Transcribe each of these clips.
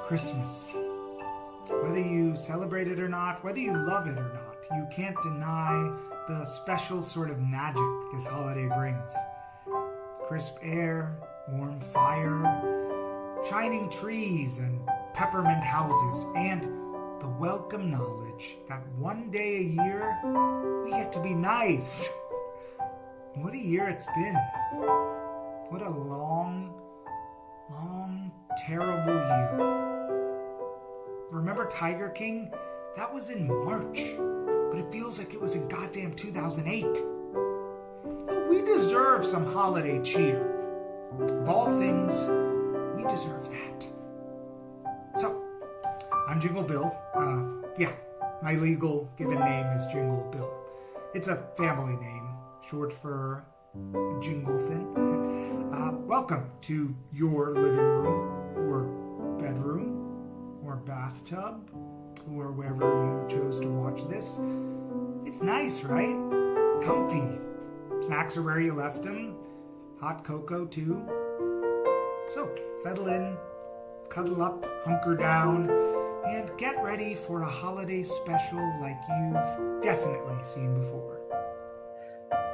Christmas. Whether you celebrate it or not, whether you love it or not, you can't deny the special sort of magic this holiday brings. Crisp air, warm fire, shining trees and peppermint houses, and the welcome knowledge that one day a year we get to be nice. What a year it's been. What a long, terrible year. Remember Tiger King? That was in March, but it feels like it was in goddamn 2008. We deserve some holiday cheer. Of all things, we deserve that. So, I'm Jingle Bill. My legal given name is Jingle Bill. It's a family name, short for Jinglethin. Welcome to your living room, or bedroom, or bathtub, or wherever you chose to watch this. It's nice, right? Comfy. Snacks are where you left them. Hot cocoa, too. So, settle in, cuddle up, hunker down, and get ready for a holiday special like you've definitely seen before.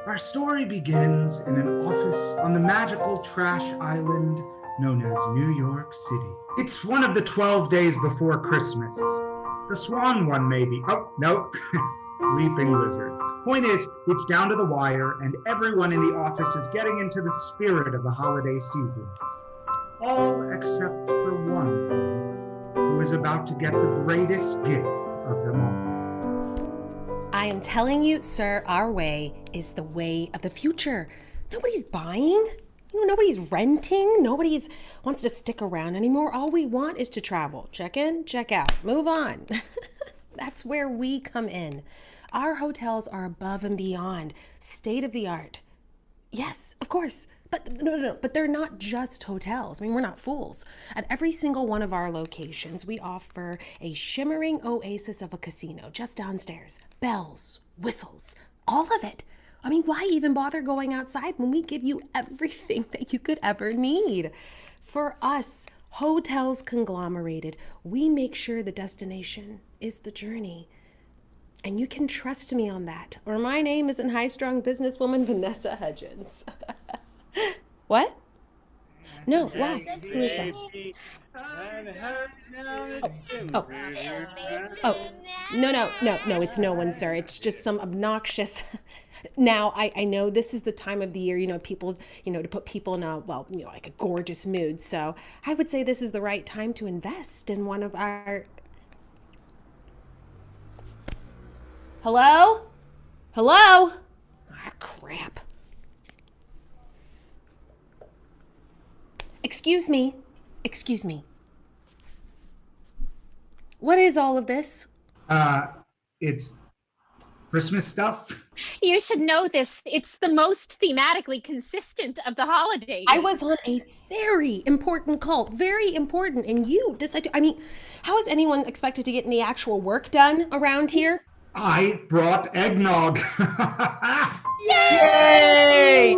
Our story begins in an office on the magical trash island known as New York City. It's one of the 12 days before Christmas. The swan one, maybe. Oh, no. Weeping lizards. Point is, it's down to the wire, and everyone in the office is getting into the spirit of the holiday season. All except for one, who is about to get the greatest gift of them all. I am telling you, sir, our way is the way of the future. Nobody's buying. Nobody's renting. Nobody wants to stick around anymore. All we want is to travel. Check in, check out, move on. That's where we come in. Our hotels are above and beyond, state of the art. Yes, of course. But no, but they're not just hotels. I mean, we're not fools. At every single one of our locations, we offer a shimmering oasis of a casino just downstairs. Bells, whistles, all of it. I mean, why even bother going outside when we give you everything that you could ever need? For us, hotels conglomerated, we make sure the destination is the journey. And you can trust me on that, or my name isn't high-strung businesswoman Vanessa Hudgens. What? No, wow. Who is that? No, it's no one, sir. It's just some obnoxious... Now, I know this is the time of the year, people, to put people in like a gorgeous mood. So I would say this is the right time to invest in one of our... Hello? Ah, crap. Excuse me. What is all of this? It's Christmas stuff. You should know this. It's the most thematically consistent of the holidays. I was on a very important call. Very important. And you decided to... I mean, how is anyone expected to get any actual work done around here? I brought eggnog. Yay!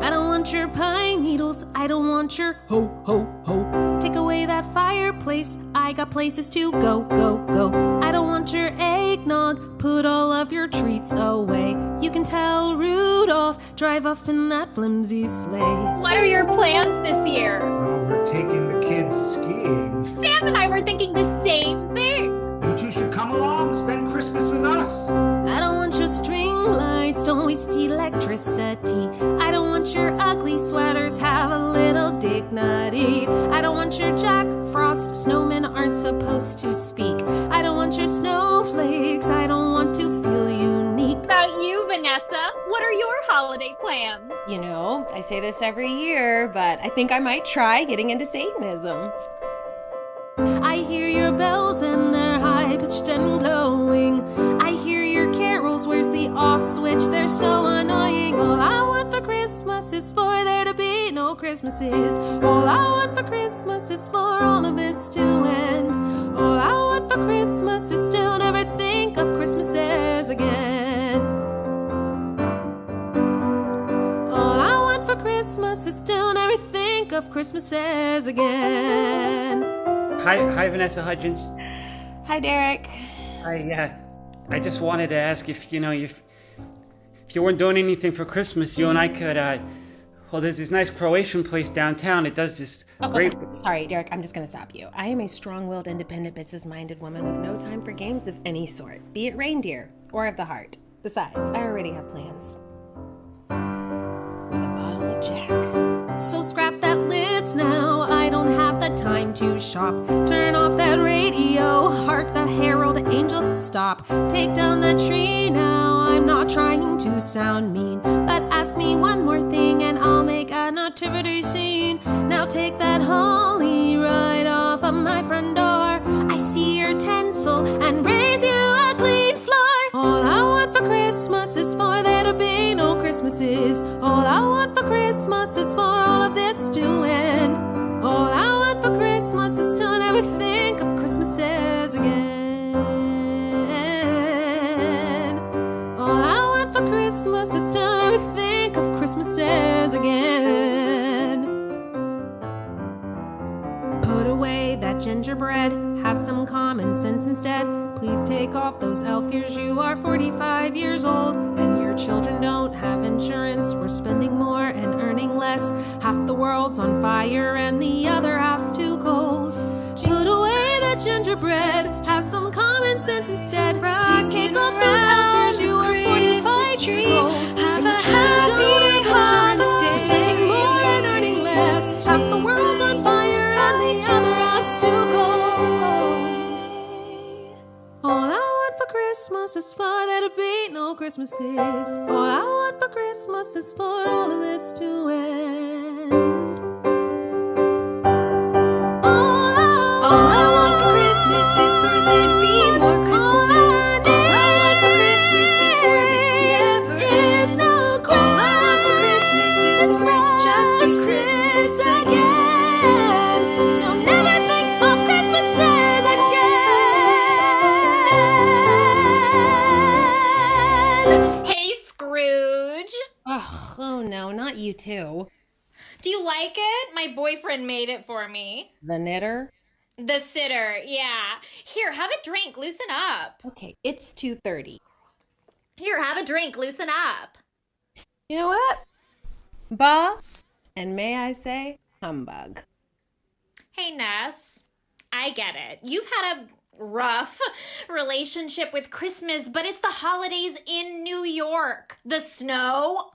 I don't want your pine needles, I don't want your ho, ho, ho. Take away that fireplace, I got places to go, go, go. I don't want your eggnog, put all of your treats away. You can tell Rudolph, drive off in that flimsy sleigh. What are your plans this year? We're taking the kids skiing. Sam and I were thinking the same thing. You two should come along, spend Christmas with us. I don't want your string lights, don't waste electricity. I don't want your ugly sweaters, have a little dignity. I don't want your Jack Frost, snowmen aren't supposed to speak. I don't want your snowflakes, I don't want to feel unique. About you, Vanessa, what are your holiday plans? I say this every year, but I think I might try getting into Satanism. I hear your bells and they're high-pitched and glowing. I hear your carols, where's the off switch? They're so annoying. All I want for Christmas is for there to be no Christmases. All I want for Christmas is for all of this to end. All I want for Christmas is to never think of Christmases again. All I want for Christmas is to never think of Christmases again. Hi, Vanessa Hudgens. Hi, Derek. I just wanted to ask if you weren't doing anything for Christmas, you and I could, well, there's this nice Croatian place downtown. It does this great... Sorry, Derek, I'm just going to stop you. I am a strong-willed, independent, business-minded woman with no time for games of any sort, be it reindeer or of the heart. Besides, I already have plans. With a bottle of Jack. So scrap that list now, I don't have the time to shop. Turn off that radio, hark the herald angels stop. Take down that tree now, I'm not trying to sound mean, but ask me one more thing and I'll make a nativity scene. Now take that holly right off of my front door. I see your tinsel and raise you a clean floor. All I want for Christmas is for there to be no Christmases. All I want for Christmas is for all of this to end. All I want for Christmas is to never think of Christmases again. All I want for Christmas is to never think of Christmases again. Put away that gingerbread, have some common sense instead. Please take off those elf ears, you are 45 years old, and your children don't have insurance. We're spending more and earning less. Half the world's on fire and the other half's too cold. Put away that gingerbread, have some common sense instead. Please take off those elf ears, you are 45 years old, and your children don't have insurance. We're spending more and earning less. Half the world's on fire and the other half's too cold. All I want for Christmas is for there to be no Christmases. All I want for Christmas is for all of this to end. All I want for Christmas is for there to be more Christmases. All I want for Christmas is for this to ever end. All I want for Christmas is for it to just be Christmas again. Don't never think of Christmases again. Oh no, not you too. Do you like it? My boyfriend made it for me. The knitter? The sitter, yeah. Here, have a drink, loosen up. Okay, it's 2:30. Here, have a drink, loosen up. You know what? Bah, and may I say, humbug. Hey, Ness, I get it. You've had a rough relationship with Christmas, but it's the holidays in New York. The snow,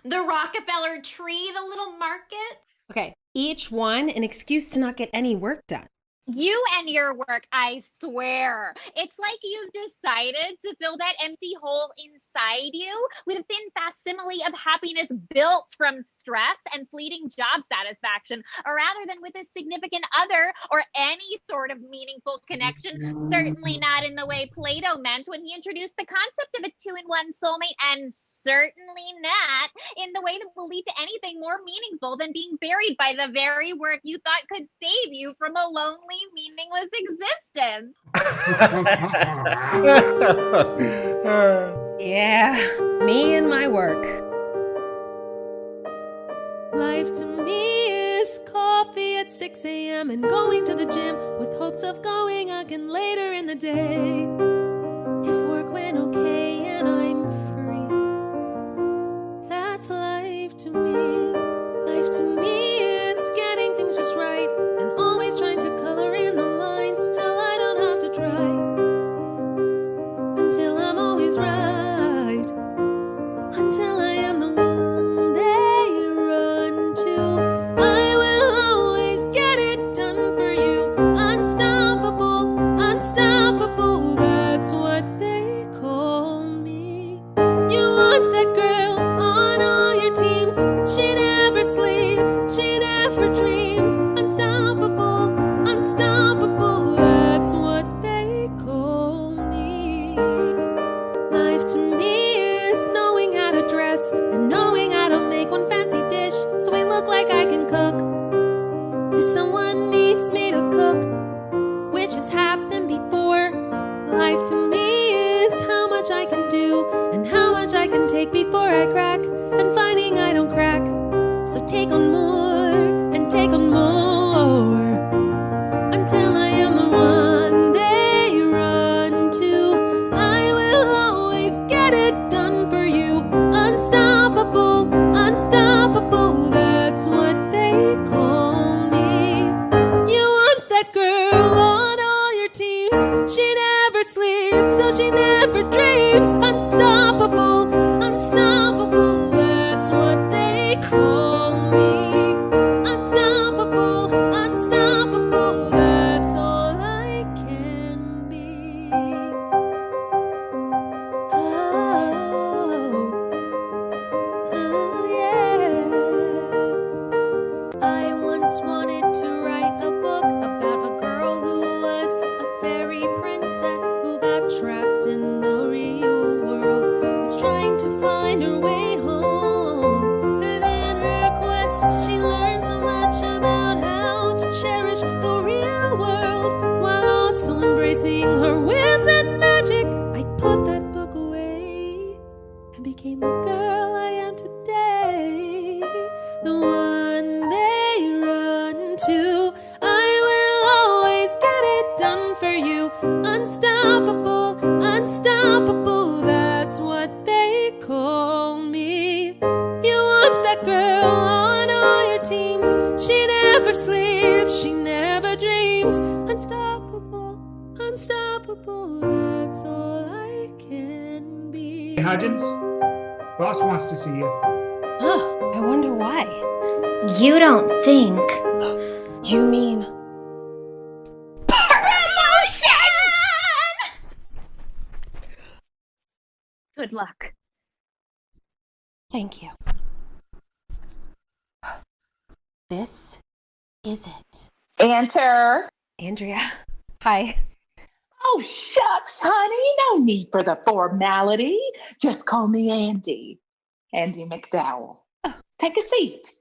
the Rockefeller tree, the little markets. Okay, each one an excuse to not get any work done. You and your work, I swear. It's like you've decided to fill that empty hole inside you with a thin facsimile of happiness built from stress and fleeting job satisfaction, rather than with a significant other or any sort of meaningful connection, certainly not in the way Plato meant when he introduced the concept of a two-in-one soulmate, and certainly not in the way that will lead to anything more meaningful than being buried by the very work you thought could save you from a lonely, meaningless existence. Yeah, me and my work. Life to me is coffee at 6 a.m. and going to the gym with hopes of going again later in the day. If work went okay and I'm free, that's life to me. Life to me is getting things just right and always trying to color in the lines till I don't have to try. Until I'm always right. Until I am the one they run to. I will always get it done for you. Unstoppable, unstoppable, that's what they call me. You want that girl on all your teams. She never sleeps, she never dreams. Unstoppable, unstoppable, that's what they call me. Life to me is knowing how to dress and knowing how to make one fancy dish so I look like I can cook. If someone needs me to cook, which has happened before, life to me is how much I can do and how much I can take before I crack, and finding I don't crack. So take on more and take on She never sleeps, so she never dreams. Unstoppable, unstoppable, that's what they call me. Unstoppable, unstoppable, that's all I can be. Oh, yeah. I once wanted to write a book about a girl who was a fairy princess who got trapped in the real world, was trying to find her way home. But in her quest, she learned so much about how to cherish the real world while also embracing her whims and magic. I put that book away and became the girl I am today, the one they run to. I will always get it done for you. Unstoppable, unstoppable, that's what they call me. You want that girl on all your teams. She never sleeps, she never dreams. Unstoppable, unstoppable, that's all I can be. Hey, Hudgens, boss wants to see you. Oh, I wonder why. You don't think. You mean... Good luck. Thank you. This is it. Enter. Andrea. Hi. Oh, shucks, honey. No need for the formality. Just call me Andie. Andie McDowell. Take a seat.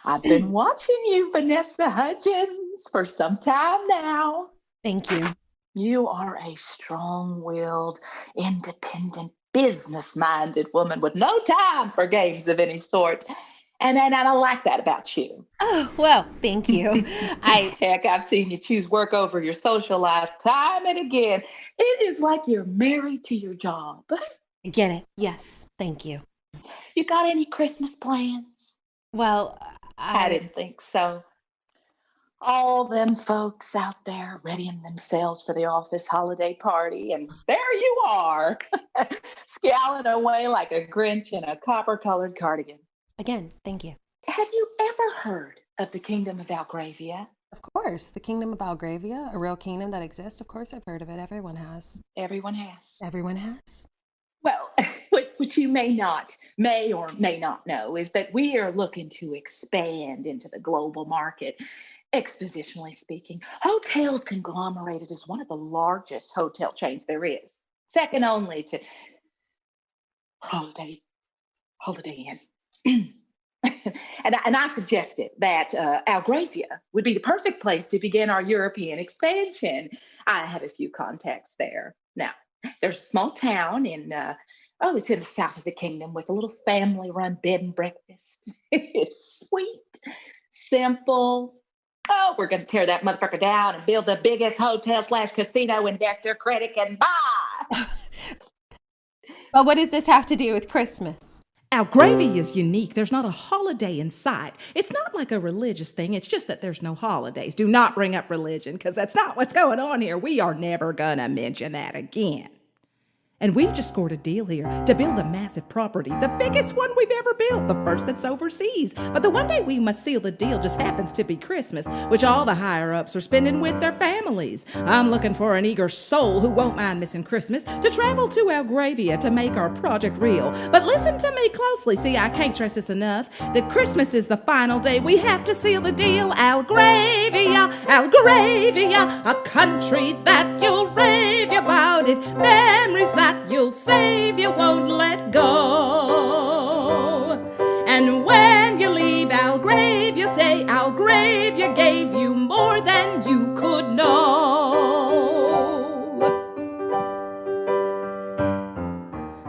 I've been watching you, Vanessa Hudgens, for some time now. Thank you. You are a strong-willed, independent, business-minded woman with no time for games of any sort. And I like that about you. Oh, well, thank you. Heck, I've seen you choose work over your social life time and again. It is like you're married to your job. Get it. Yes, thank you. You got any Christmas plans? Well, I didn't think so. All them folks out there readying themselves for the office holiday party, and there you are, scowling away like a Grinch in a copper-colored cardigan. Again, thank you. Have you ever heard of the Kingdom of Algravia? Of course, the Kingdom of Algravia, a real kingdom that exists. Of course, I've heard of it. Everyone has. Everyone has. Everyone has. Well, what you may or may not know is that we are looking to expand into the global market. Expositionally speaking, Hotels Conglomerated is one of the largest hotel chains there is, second only to Holiday Inn. And I suggested that Algravia would be the perfect place to begin our European expansion. I have a few contacts there. Now, there's a small town it's in the south of the kingdom with a little family-run bed and breakfast. It's sweet, simple. Oh, we're going to tear that motherfucker down and build the biggest hotel/casino investor credit can buy. But what does this have to do with Christmas? Algravia is unique. There's not a holiday in sight. It's not like a religious thing. It's just that there's no holidays. Do not bring up religion, because that's not what's going on here. We are never going to mention that again. And we've just scored a deal here to build a massive property, the biggest one we've ever built, the first that's overseas. But the one day we must seal the deal just happens to be Christmas, which all the higher-ups are spending with their families. I'm looking for an eager soul who won't mind missing Christmas to travel to Algravia to make our project real. But listen to me closely. See, I can't stress this enough, that Christmas is the final day. We have to seal the deal. Algravia, Algravia, a country that you'll rave about it. Memories that you'll save, you won't let go. And when you leave Algravia, say Algravia gave you more than you could know.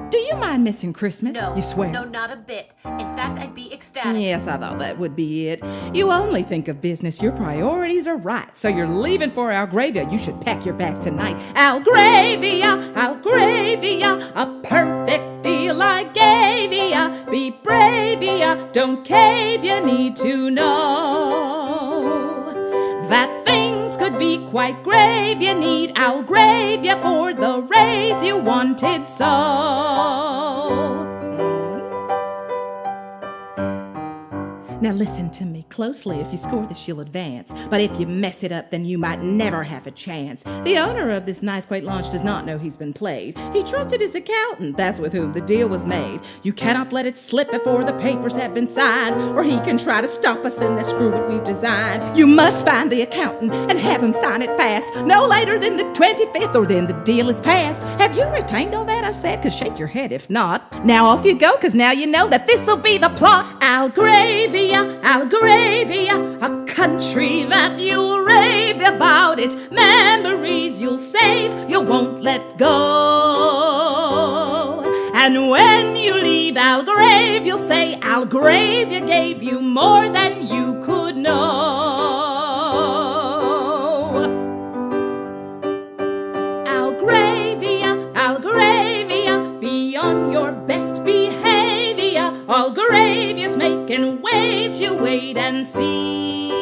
Do you mind missing Christmas? No, You swear? No, not a bit. In fact, I'd be ecstatic. Yes, I thought that would be it. You only think of business. Your priorities are right. So you're leaving for Algravia. You should pack your bags tonight. Algravia, Algravia, a perfect deal I gave ya. Be brave ya, don't cave, you need to know that things results could be quite grave. You need Algravia for the raise you wanted so. Now listen to me closely. If you score this, you'll advance. But if you mess it up, then you might never have a chance. The owner of this nice, quaint launch does not know he's been played. He trusted his accountant, that's with whom the deal was made. You cannot let it slip before the papers have been signed, or he can try to stop us in the screw what we've designed. You must find the accountant and have him sign it fast, no later than the 25th, or then the deal is passed. Have you retained all that I've said? 'Cause shake your head if not. Now off you go, 'cause now you know that this'll be the plot. Algravia, Algravia, a country that you'll rave about it. Memories you'll save, you won't let go. And when you leave Algrave, you'll say Algravia gave you more than you could know. Algravia, Algravia, be on your best behavior. Algravia's making waves, you wait and see.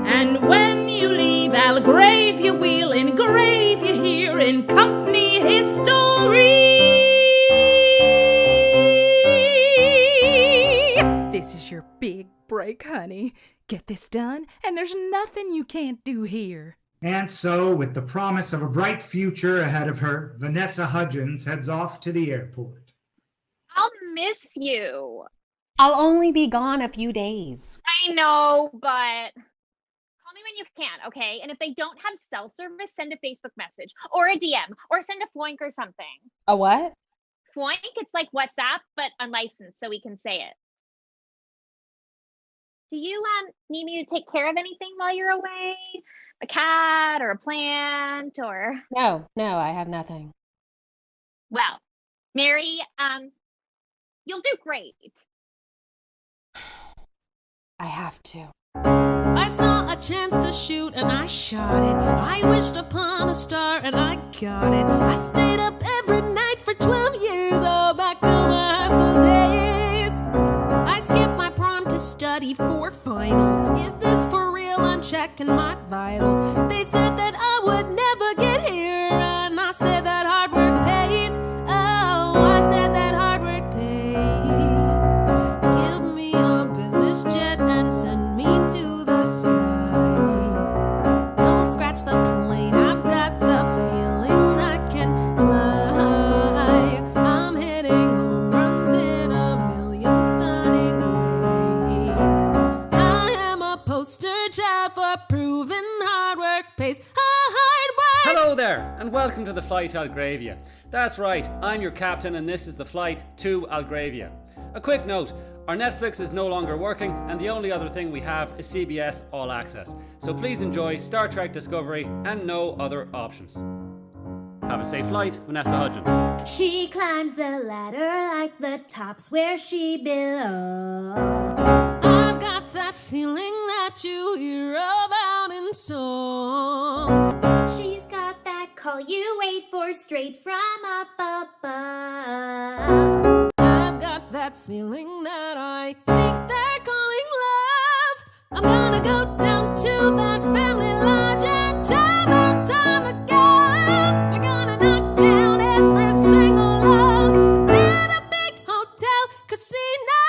And when you leave Algravia, we'll engrave you here in company history. This is your big break, honey. Get this done, and there's nothing you can't do here. And so, with the promise of a bright future ahead of her, Vanessa Hudgens heads off to the airport. I'll miss you. I'll only be gone a few days. I know, but call me when you can, okay? And if they don't have cell service, send a Facebook message or a DM or send a Foink or something. A what? Foink, it's like WhatsApp, but unlicensed, so we can say it. Do you need me to take care of anything while you're away? A cat or a plant or? No, I have nothing. Well, Mary, you'll do great. I have to. I saw a chance to shoot and I shot it. I wished upon a star and I got it. I stayed up every night for 12 years, all back to my high school days. I skipped my prom to study for finals. Is this for real? I'm checking my vitals. They said that I would never get here, and I said that hard work pays. Oh, I said that hard work pays. Give me a business jet and send me to the sky. No, scratch the plane, I've got the feeling I can fly. I'm hitting home runs in a million stunning ways. I am a poster child for proving hard work pays. Hard work! Hello there, and welcome to the flight to Algravia. That's right, I'm your captain, and this is the flight to Algravia. A quick note, our Netflix is no longer working, and the only other thing we have is CBS All Access. So please enjoy Star Trek Discovery and no other options. Have a safe flight, Vanessa Hudgens. She climbs the ladder like the top's where she belongs. I've got that feeling that you hear about in songs. She's got that call you wait for straight from up above. I've got that feeling that I think they're calling love. I'm gonna go down to that family lodge and time to go. We're gonna knock down every single log, build a big hotel casino.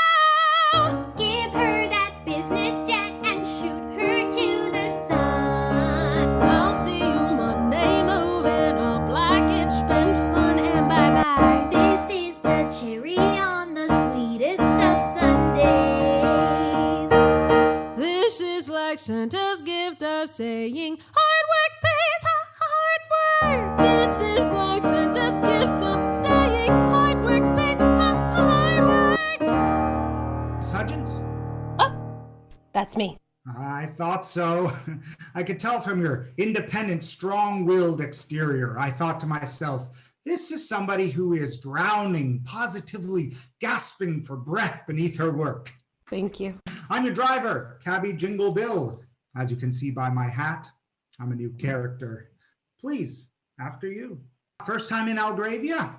Give her that business jet and shoot her to the sun. I'll see you Monday moving up like it's been fun, and bye-bye. This is the cherry on the sweetest of Sundays. This is like Santa's gift of saying hard work pays, hard work. This is like Santa's gift of saying hard work pays, hard work. Miss Hudgens? That's me. I thought so. I could tell from your independent, strong-willed exterior. I thought to myself, this is somebody who is drowning, positively gasping for breath beneath her work. Thank you. I'm your driver, Cabby Jingle Bill. As you can see by my hat, I'm a new character. Please, after you. First time in Algravia?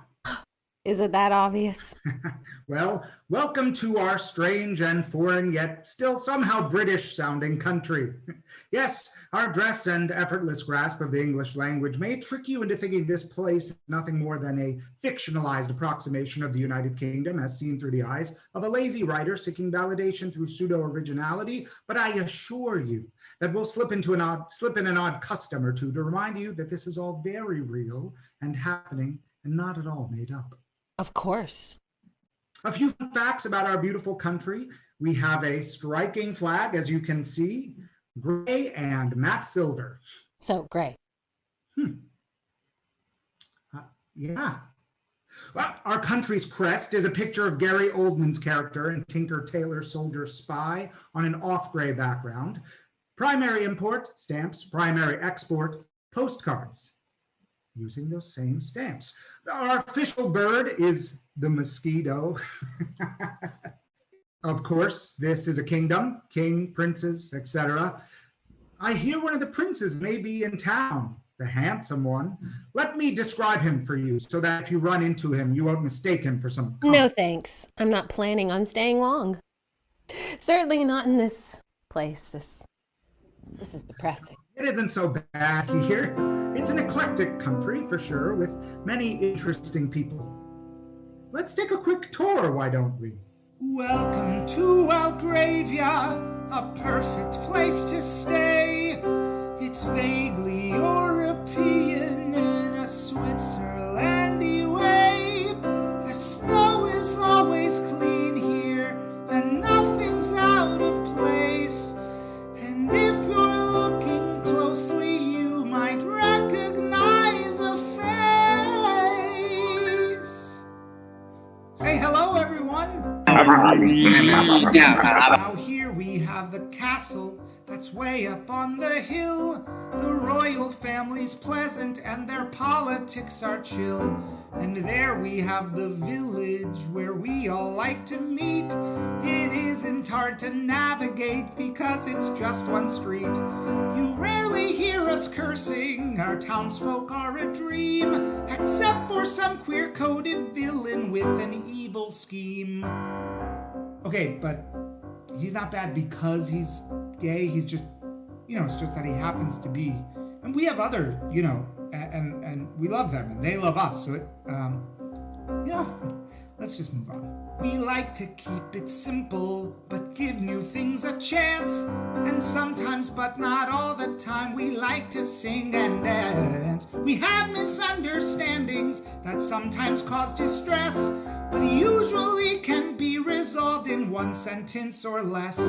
Is it that obvious? Well, welcome to our strange and foreign yet still somehow British-sounding country. Yes, our dress and effortless grasp of the English language may trick you into thinking this place is nothing more than a fictionalized approximation of the United Kingdom as seen through the eyes of a lazy writer seeking validation through pseudo-originality, but I assure you that we'll slip in an odd custom or two to remind you that this is all very real and happening and not at all made up. Of course. A few facts about our beautiful country. We have a striking flag, as you can see, gray and matte silver. So gray. Yeah. Well, our country's crest is a picture of Gary Oldman's character in Tinker Tailor Soldier Spy on an off-gray background. Primary import, stamps. Primary export, postcards. Using those same stamps. Our official bird is the mosquito. Of course, this is a kingdom, king, princes, etc. I hear one of the princes may be in town, the handsome one. Let me describe him for you so that if you run into him, you won't mistake him for some... No thanks. I'm not planning on staying long. Certainly not in this place. This is depressing. It isn't so bad here. It's an eclectic country, for sure, with many interesting people. Let's take a quick tour, why don't we? Welcome to Belgravia, a perfect place to stay. It's vaguely European in a Switzerlandy way. The snow is always clean here, and nothing's out of place. And if you're looking closely, you might recognize a face. Say hello, everyone. Now here we have the castle that's way up on the hill. The royal family's pleasant and their politics are chill. And there we have the village where we all like to meet. It isn't hard to navigate because it's just one street. You rarely hear us cursing, our townsfolk are a dream, except for some queer-coded villain with an evil scheme. Okay, but he's not bad because he's gay, he's just, it's just that he happens to be. And we have other, and we love them, and they love us, so let's just move on. We like to keep it simple, but give new things a chance. And sometimes, but not all the time, we like to sing and dance. We have misunderstandings that sometimes cause distress, but usually can be resolved in one sentence or less.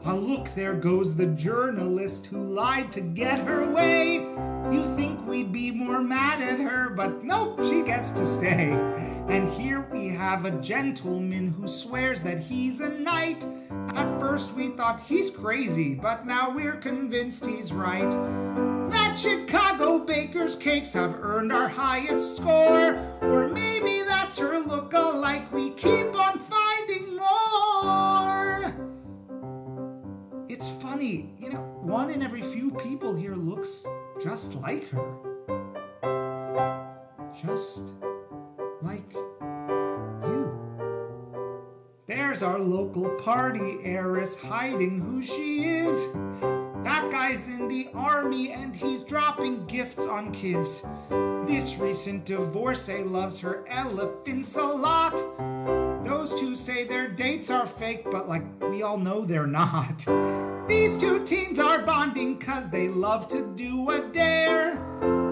Ah, look, there goes the journalist who lied to get her way. You think we'd be more mad at her, but nope, she gets to stay. And here we have a gentleman who swears that he's a knight. At first we thought he's crazy, but now we're convinced he's right. That Chicago baker's cakes have earned our highest score. Or maybe that's her look-alike, we keep on finding more. It's funny, one in every few people here looks just like her. Just like you. There's our local party heiress hiding who she is. That guy's in the army and he's dropping gifts on kids. This recent divorcee loves her elephants a lot. Those two say their dates are fake, but we all know they're not. These two teens are bonding cause they love to do a dare.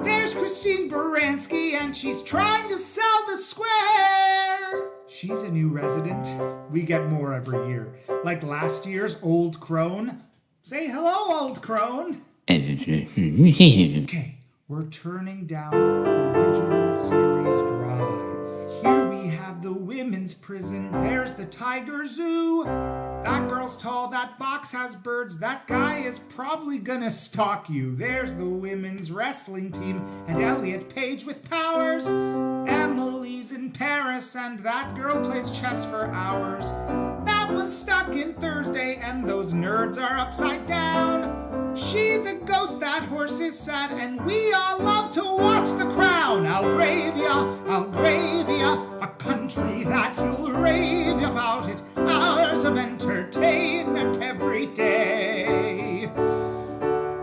There's Christine Baranski and she's trying to sell the square. She's a new resident. We get more every year. Like last year's Old Crone. Say hello, Old Crone. Okay, we're turning down original series drive. Here we have the women's prison. There's the Tiger Zoo. That girl's tall, that box has birds. That guy is probably gonna stalk you. There's the women's wrestling team and Elliot Page with powers. Emily's in Paris and that girl plays chess for hours. That one's stuck in Thursday and those nerds are upside down. She's a ghost, that horse is sad, and we all love to watch The Crown. Belgravia, a country that you'll rave about it. Hours of entertainment every day.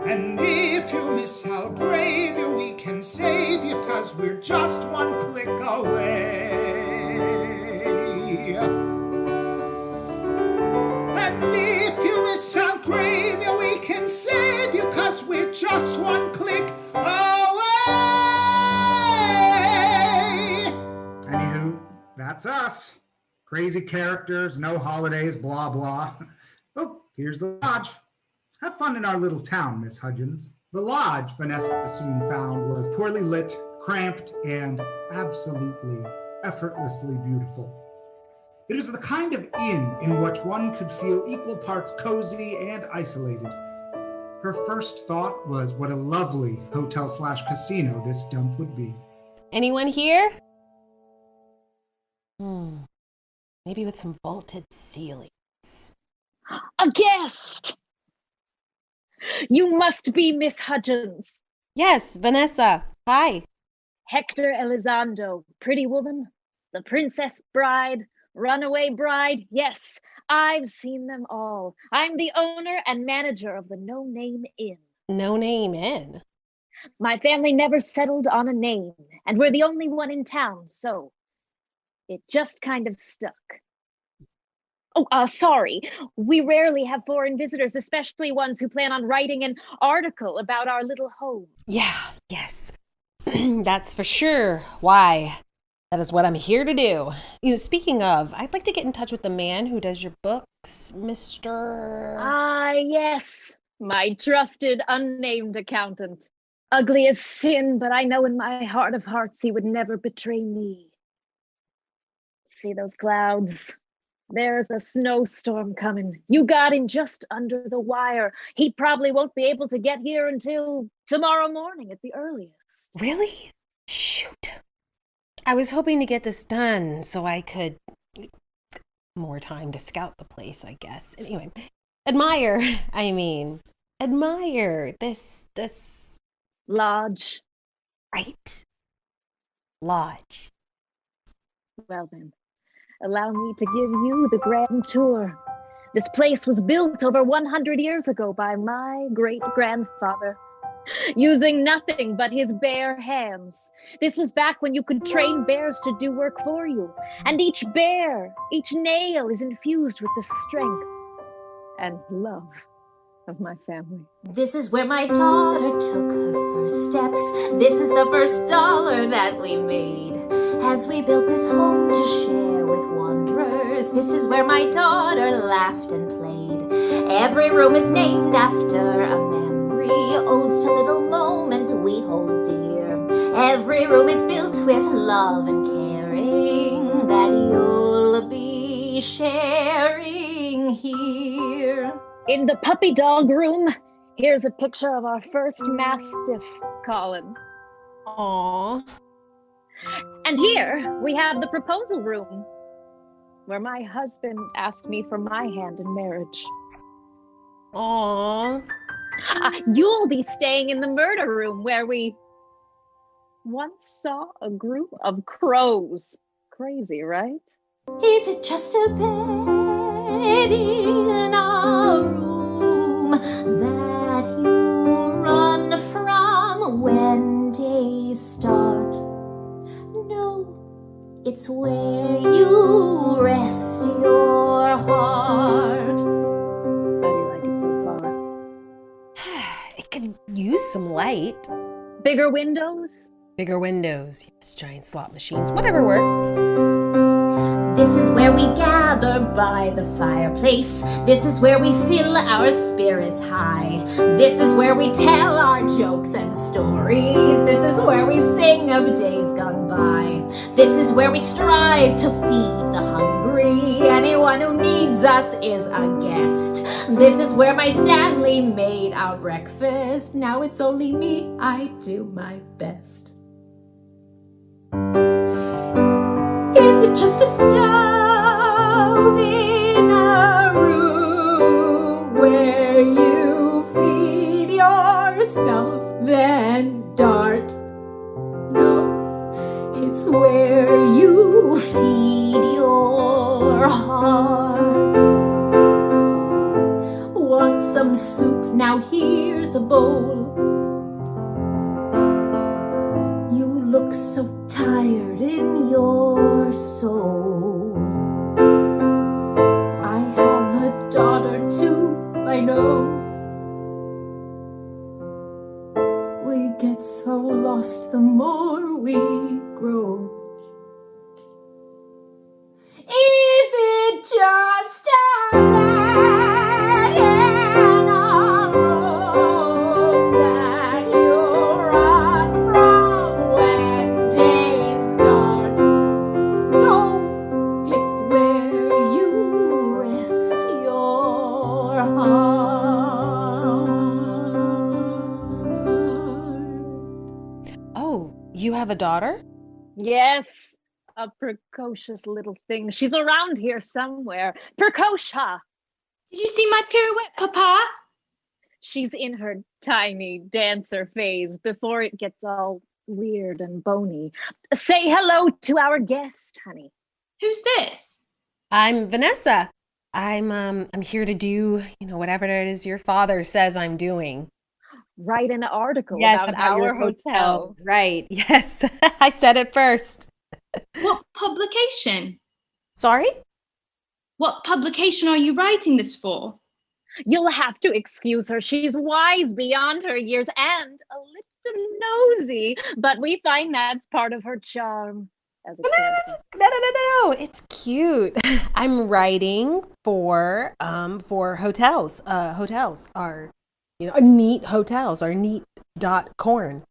And if you miss Algravia, we can save you, 'cause we're just one click away. And if you miss Algravia, we can save you, 'cause we're just one click away. Anywho, that's us. Crazy characters, no holidays, blah, blah. Oh, here's the lodge. Have fun in our little town, Miss Hudgens. The lodge, Vanessa soon found, was poorly lit, cramped, and absolutely, effortlessly beautiful. It was the kind of inn in which one could feel equal parts cozy and isolated. Her first thought was what a lovely hotel/casino this dump would be. Anyone here? Maybe with some vaulted ceilings. A guest! You must be Miss Hudgens. Yes, Vanessa. Hi. Hector Elizondo, pretty woman, the princess bride, runaway bride. Yes, I've seen them all. I'm the owner and manager of the No Name Inn. No Name Inn? My family never settled on a name, and we're the only one in town, so it just kind of stuck. Oh, sorry. We rarely have foreign visitors, especially ones who plan on writing an article about our little home. Yeah, yes. That's for sure. Why? That is what I'm here to do. Speaking of, I'd like to get in touch with the man who does your books, Mr. Ah, yes. My trusted, unnamed accountant. Ugly as sin, but I know in my heart of hearts he would never betray me. See those clouds? There's a snowstorm coming. You got in just under the wire. He probably won't be able to get here until tomorrow morning at the earliest. Really? Shoot. I was hoping to get this done so I could... more time to scout the place, I guess. Anyway, admire this... Lodge. Right. Lodge. Well then. Allow me to give you the grand tour. This place was built over 100 years ago by my great-grandfather, using nothing but his bare hands. This was back when you could train bears to do work for you, and each bear, each nail is infused with the strength and love of my family. This is where my daughter took her first steps. This is the first dollar that we made as we built this home to share with wanderers. This is where my daughter laughed and played. Every room is named after a memory, odes to little moments we hold dear. Every room is built with love and caring that you'll be sharing here. In the puppy dog room, here's a picture of our first mastiff, Colin. Aww. And here we have the proposal room, where my husband asked me for my hand in marriage. Aww. You'll be staying in the murder room, where we once saw a group of crows. Crazy, right? Is it just a bed in a room that you run from when days start? No, it's where you rest your heart. How do you like it so far? It could use some light. Bigger windows? Bigger windows, yes, giant slot machines, whatever works. This is where we gather by the fireplace. This is where we feel our spirits high. This is where we tell our jokes and stories. This is where we sing of days gone by. This is where we strive to feed the hungry. Anyone who needs us is a guest. This is where my Stanley made our breakfast. Now it's only me, I do my best. Is it just a stove in a room where you feed yourself then dart? No, it's where you feed bowl. You look so tired in your soul. I have a daughter too, I know. We get so lost the more we grow. Is it just a bad and alone that you run from when days start? No, it's where you rest your heart. Oh, you have a daughter? Yes, a precocious little thing. She's around here somewhere. Precocia. Did you see my pirouette, Papa? She's in her tiny dancer phase before it gets all weird and bony. Say hello to our guest, honey. Who's this? I'm Vanessa. I'm here to do, whatever it is your father says I'm doing. Write an article Yes, about about our your hotel. Right. Yes. I said it first. What publication? Sorry? What publication are you writing this for? You'll have to excuse her. She's wise beyond her years and a little nosy, but we find that's part of her charm as a character. No. It's cute. I'm writing for hotels. Hotels are, neat hotels are neat.corn.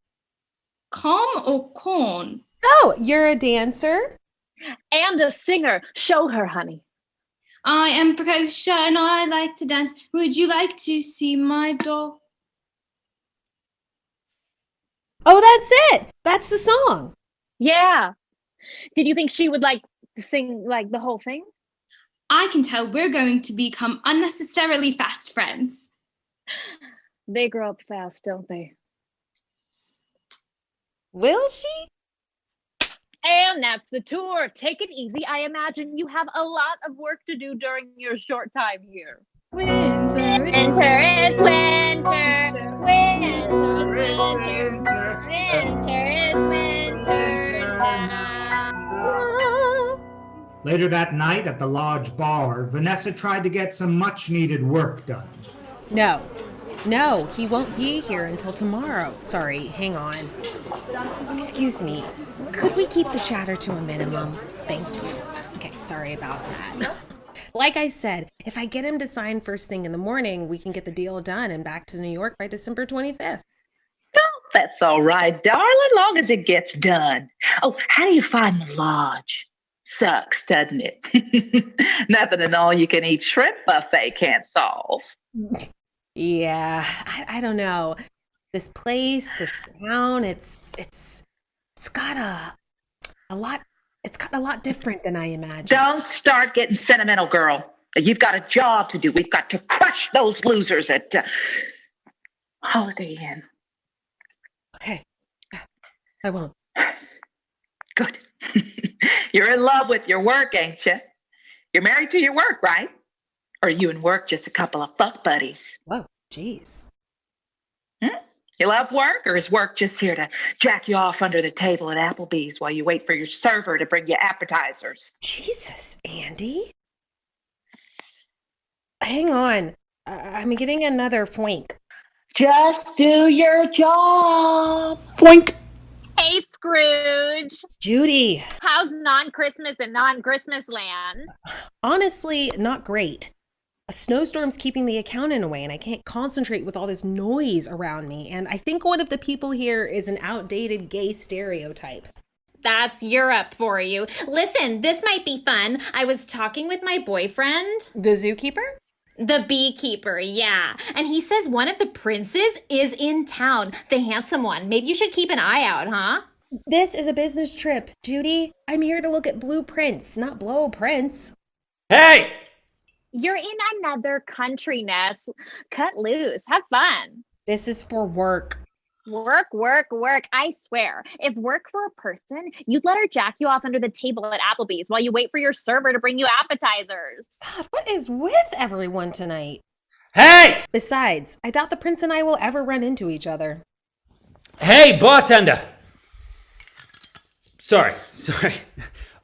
Calm or corn? Oh, you're a dancer? And a singer. Show her, honey. I am Precocia and I like to dance. Would you like to see my doll? Oh, that's it. That's the song. Yeah. Did you think she would like to sing like the whole thing? I can tell we're going to become unnecessarily fast friends. They grow up fast, don't they? Will she? And that's the tour. Take it easy. I imagine you have a lot of work to do during your short time here. Winter, Winter is winter. Winter is winter. Winter is winter. Later that night at the lodge bar, Vanessa tried to get some much-needed work done. No, he won't be here until tomorrow. Sorry, hang on. Excuse me. Could we keep the chatter to a minimum? Thank you. Okay, sorry about that. Like I said, if I get him to sign first thing in the morning, we can get the deal done and back to New York by December 25th. That's all right, darling, long as it gets done. Oh, how do you find the lodge? Sucks, doesn't it? Nothing an all-you-can-eat shrimp buffet can't solve. Yeah, I don't know. This place, this town, it's got a lot. It's got a lot different than I imagined. Don't start getting sentimental, girl. You've got a job to do. We've got to crush those losers at Holiday Inn. Okay, I won't. Good. You're in love with your work, ain't you? You're married to your work, right? Or are you and work just a couple of fuck buddies? Whoa, jeez. You love work, or is work just here to jack you off under the table at Applebee's while you wait for your server to bring you appetizers? Jesus, Andie. Hang on. I'm getting another foink. Just do your job. Foink! Hey, Scrooge. Judy. How's non-Christmas in non-Christmas land? Honestly, not great. A snowstorm's keeping the accountant away, and I can't concentrate with all this noise around me. And I think one of the people here is an outdated gay stereotype. That's Europe for you. Listen, this might be fun. I was talking with my boyfriend. The zookeeper? The beekeeper, yeah. And he says one of the princes is in town. The handsome one. Maybe you should keep an eye out, huh? This is a business trip, Judy. I'm here to look at blueprints, not blow prints. Hey! You're in another country, Ness. Cut loose. Have fun. This is for work. Work, work, work. I swear, if work were a person, you'd let her jack you off under the table at Applebee's while you wait for your server to bring you appetizers. God, what is with everyone tonight? Hey! Besides, I doubt the prince and I will ever run into each other. Hey, bartender! Sorry.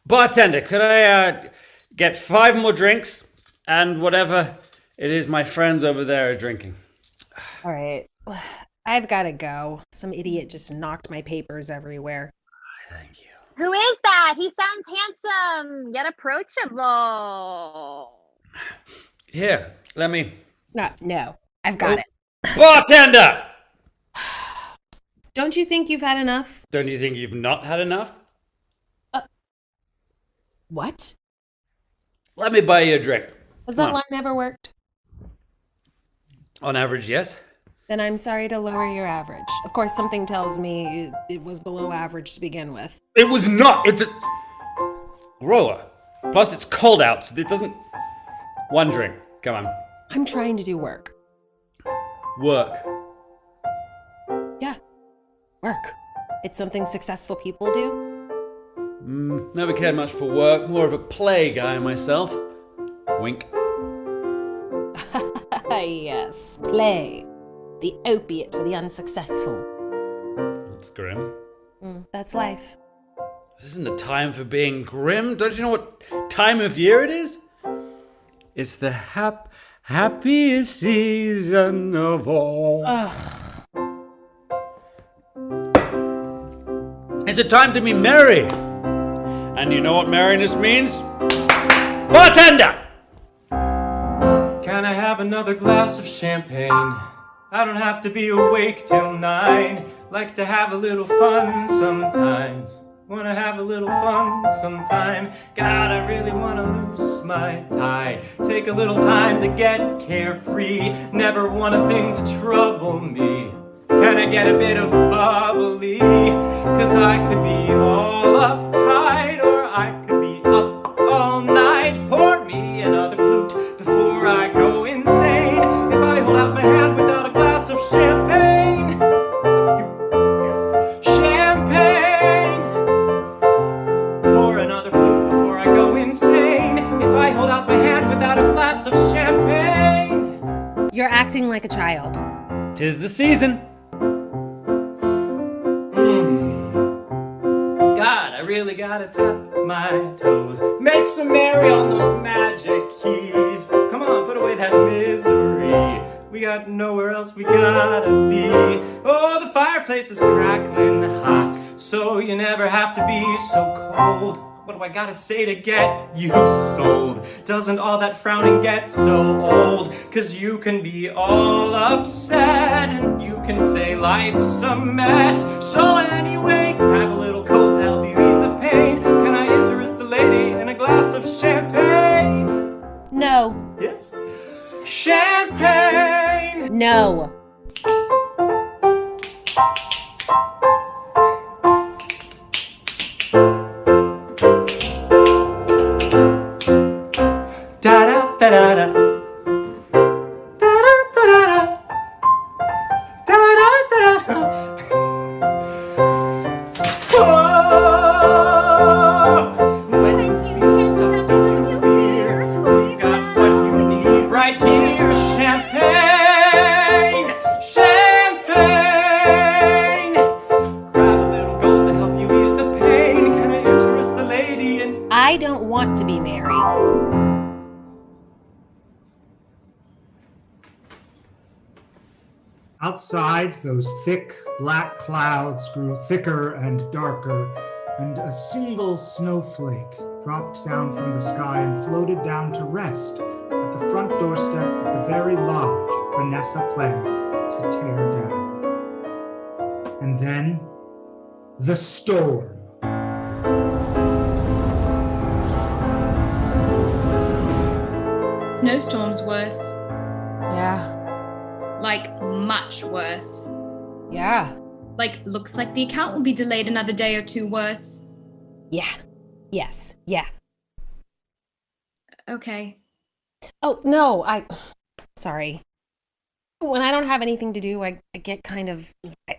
Bartender, could I get 5 more drinks and whatever it is my friends over there are drinking? All right. I've got to go. Some idiot just knocked my papers everywhere. Thank you. Who is that? He sounds handsome, yet approachable. Here, let me... No, I've got it. Bartender! Don't you think you've had enough? Don't you think you've not had enough? What? Let me buy you a drink. Has that line never worked? On average, yes. Then I'm sorry to lower your average. Of course, something tells me it was below average to begin with. It was not! It's a... grower. Plus, it's cold out, so it doesn't... 1 drink. Come on. I'm trying to do work. Work. Yeah, work. It's something successful people do. Never cared much for work. More of a play guy myself. Wink. Yes, play. The opiate for the unsuccessful. That's grim. That's life. This isn't the time for being grim. Don't you know what time of year it is? It's the happiest season of all. Ugh. It's a time to be merry. And you know what merriness means? Bartender! Can I have another glass of champagne? I don't have to be awake till 9. Like to have a little fun sometimes. Wanna have a little fun sometime. God, I really wanna lose my tie. Take a little time to get carefree. Never want a thing to trouble me. Can I get a bit of bubbly? Cause I could be all uptight, or I could be up all night. Pour me another flute before I go insane. If I hold out my hand without a glass of champagne. Yes, champagne. Pour another flute before I go insane. If I hold out my hand without a glass of champagne. You're acting like a child. 'Tis the season. God, I really gotta tap my toes. Make some merry on those magic keys. Come on, put away that misery. We got nowhere else we gotta be. Oh, the fireplace is crackling hot, so you never have to be so cold. What do I gotta say to get you sold? Doesn't all that frowning get so old? Cause you can be all upset and you can say life's a mess. So anyway, grab a little cold to help you ease the pain. Can I interest the lady in a glass of champagne? No. Yes? Champagne! No. Da-da-da-da-da. Da-da-da-da-da. Da-da-da-da. Oh, when you feel stuck, don't you fear. We got what you need right here. Champagne! Champagne! Grab a little gold to help you ease the pain. Can I interest the lady in... I don't want to be married. Outside, those thick black clouds grew thicker and darker, and a single snowflake dropped down from the sky and floated down to rest at the front doorstep at the very lodge Vanessa planned to tear down. And then, the storm. Snowstorm's worse. Yeah. Like, much worse. Yeah. Like, looks like the account will be delayed another day or two worse. Yeah. Yes. Yeah. Okay. Oh, no, sorry. When I don't have anything to do, I get kind of,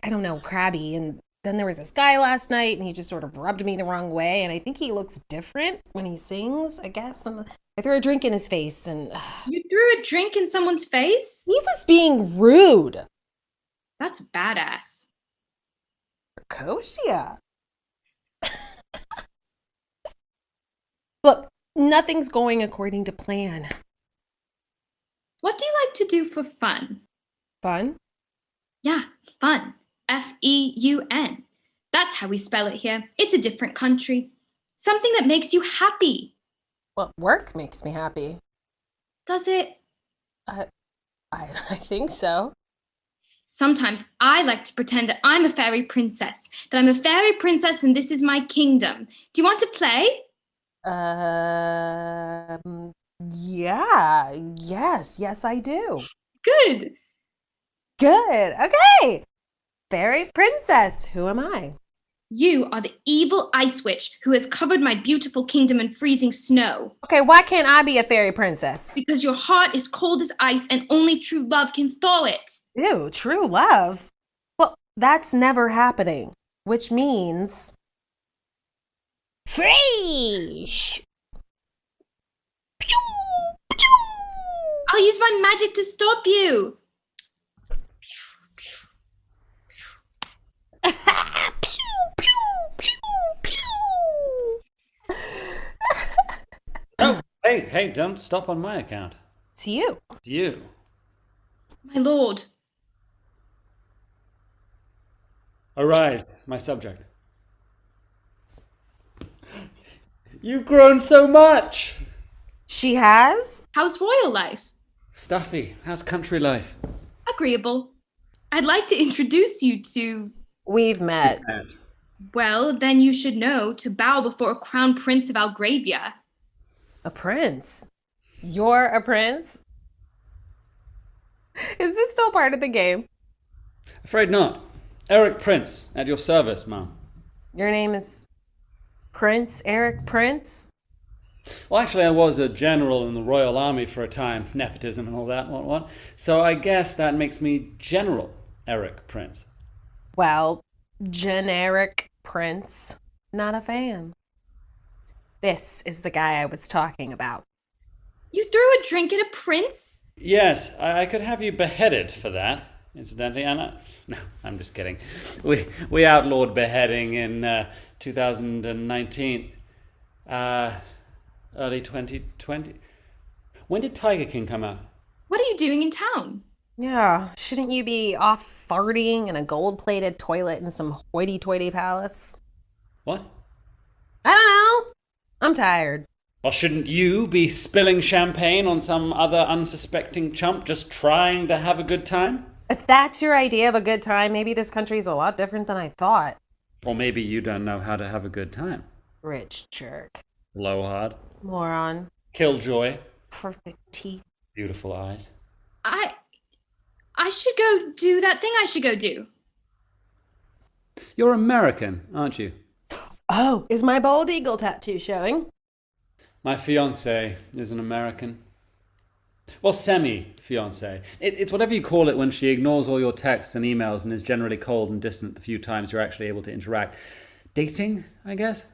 I don't know, crabby. And then there was this guy last night and he just sort of rubbed me the wrong way. And I think he looks different when he sings, I guess. And I threw a drink in his face and... You threw threw a drink in someone's face? He was being rude. That's badass. Precocia. Look, nothing's going according to plan. What do you like to do for fun? Fun? Yeah, fun. F-E-U-N. That's how we spell it here. It's a different country. Something that makes you happy. Well, work makes me happy. Does it? I think so. Sometimes I like to pretend that I'm a fairy princess. That I'm a fairy princess and this is my kingdom. Do you want to play? Yeah. Yes, I do. Good. Good. Okay. Fairy princess, who am I? You are the evil ice witch who has covered my beautiful kingdom in freezing snow. Okay, why can't I be a fairy princess? Because your heart is cold as ice and only true love can thaw it. Ew, true love? Well, that's never happening, which means... freeze! I'll use my magic to stop you. Oh, hey, don't stop on my account. It's you. It's you. My lord. Arise, my subject. You've grown so much. She has? How's royal life? Stuffy. How's country life? Agreeable. I'd like to introduce you to... We've met. Well, then you should know to bow before a crown prince of Algravia. A prince? You're a prince? Is this still part of the game? Afraid not. Eric Prince, at your service, ma'am. Your name is Prince Eric Prince? Well, actually, I was a general in the Royal Army for a time. Nepotism and all that, what. So I guess that makes me General Eric Prince. Well, generic prince. Not a fan. This is the guy I was talking about. You threw a drink at a prince? Yes, I could have you beheaded for that, incidentally. And no, I'm just kidding. We outlawed beheading in 2019. Early 2020. When did Tiger King come out? What are you doing in town? Yeah, shouldn't you be off farting in a gold-plated toilet in some hoity-toity palace? What? I don't know. I'm tired. Or shouldn't you be spilling champagne on some other unsuspecting chump just trying to have a good time? If that's your idea of a good time, maybe this country's a lot different than I thought. Or maybe you don't know how to have a good time. Rich jerk. Blowhard. Moron. Killjoy. Perfect teeth. Beautiful eyes. I should go do that thing I should go do. You're American, aren't you? Oh, is my bald eagle tattoo showing? My fiancée is an American. Well, semi-fiancée. It's whatever you call it when she ignores all your texts and emails and is generally cold and distant the few times you're actually able to interact. Dating, I guess?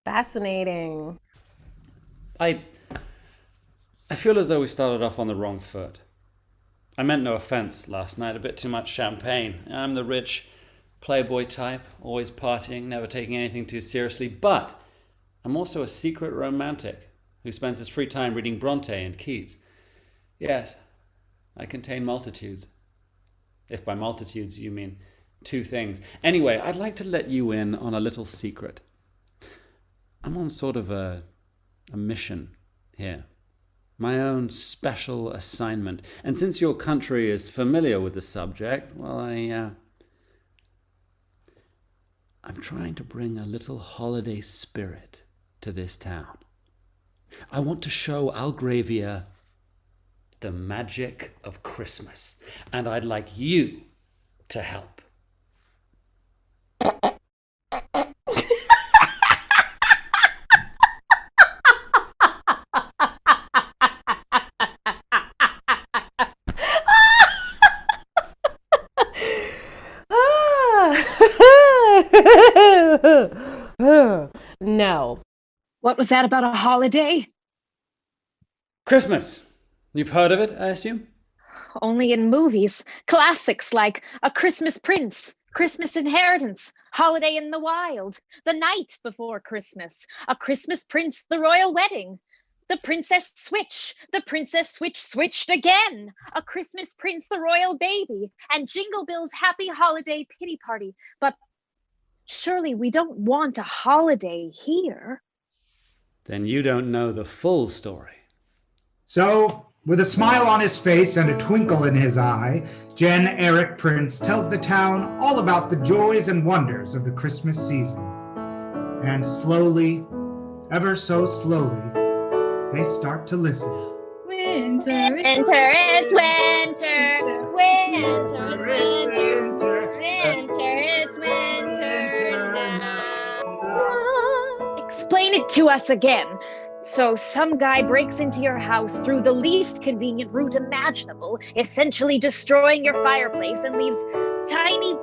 Fascinating. I feel as though we started off on the wrong foot. I meant no offense last night, a bit too much champagne. I'm the rich playboy type, always partying, never taking anything too seriously, but I'm also a secret romantic who spends his free time reading Bronte and Keats. Yes, I contain multitudes. If by multitudes you mean two things. Anyway, I'd like to let you in on a little secret. I'm on sort of a mission here. My own special assignment. And since your country is familiar with the subject, well, I'm trying to bring a little holiday spirit to this town. I want to show Algravia the magic of Christmas. And I'd like you to help. No. What was that about a holiday? Christmas. You've heard of it, I assume? Only in movies. Classics like A Christmas Prince, Christmas Inheritance, Holiday in the Wild, The Night Before Christmas, A Christmas Prince, The Royal Wedding, The Princess Switch, The Princess Switch Switched Again, A Christmas Prince, The Royal Baby, and Jingle Bill's Happy Holiday Pity Party. But surely we don't want a holiday here. Then you don't know the full story. So, with a smile on his face and a twinkle in his eye, Jen Eric Prince tells the town all about the joys and wonders of the Christmas season. And slowly, ever so slowly, they start to listen. Winter, it's winter. Winter, it's winter. Winter, it's winter now. Explain it to us again. So some guy breaks into your house through the least convenient route imaginable, essentially destroying your fireplace, and leaves tiny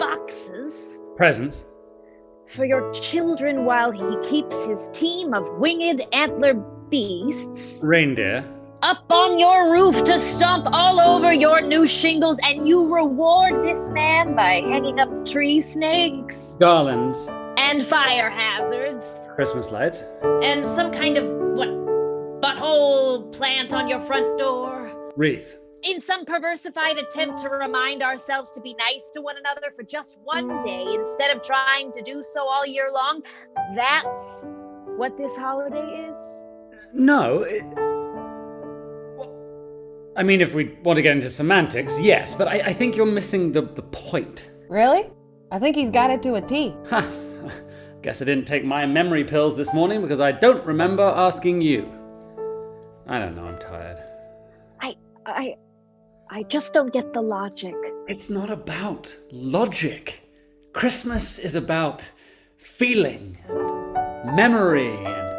boxes. Presents. For your children while he keeps his team of winged antler beasts Reindeer. up on your roof to stomp all over your new shingles, and you reward this man by hanging up tree snakes Garlands. and fire hazards. Christmas lights. And some kind of, butthole plant on your front door. Wreath. In some perversified attempt to remind ourselves to be nice to one another for just one day instead of trying to do so all year long. That's what this holiday is? No. I mean, if we want to get into semantics, yes, but I think you're missing the point. Really? I think he's got it to a T. Ha! Guess I didn't take my memory pills this morning because I don't remember asking you. I don't know, I'm tired. I just don't get the logic. It's not about logic. Christmas is about feeling and memory and...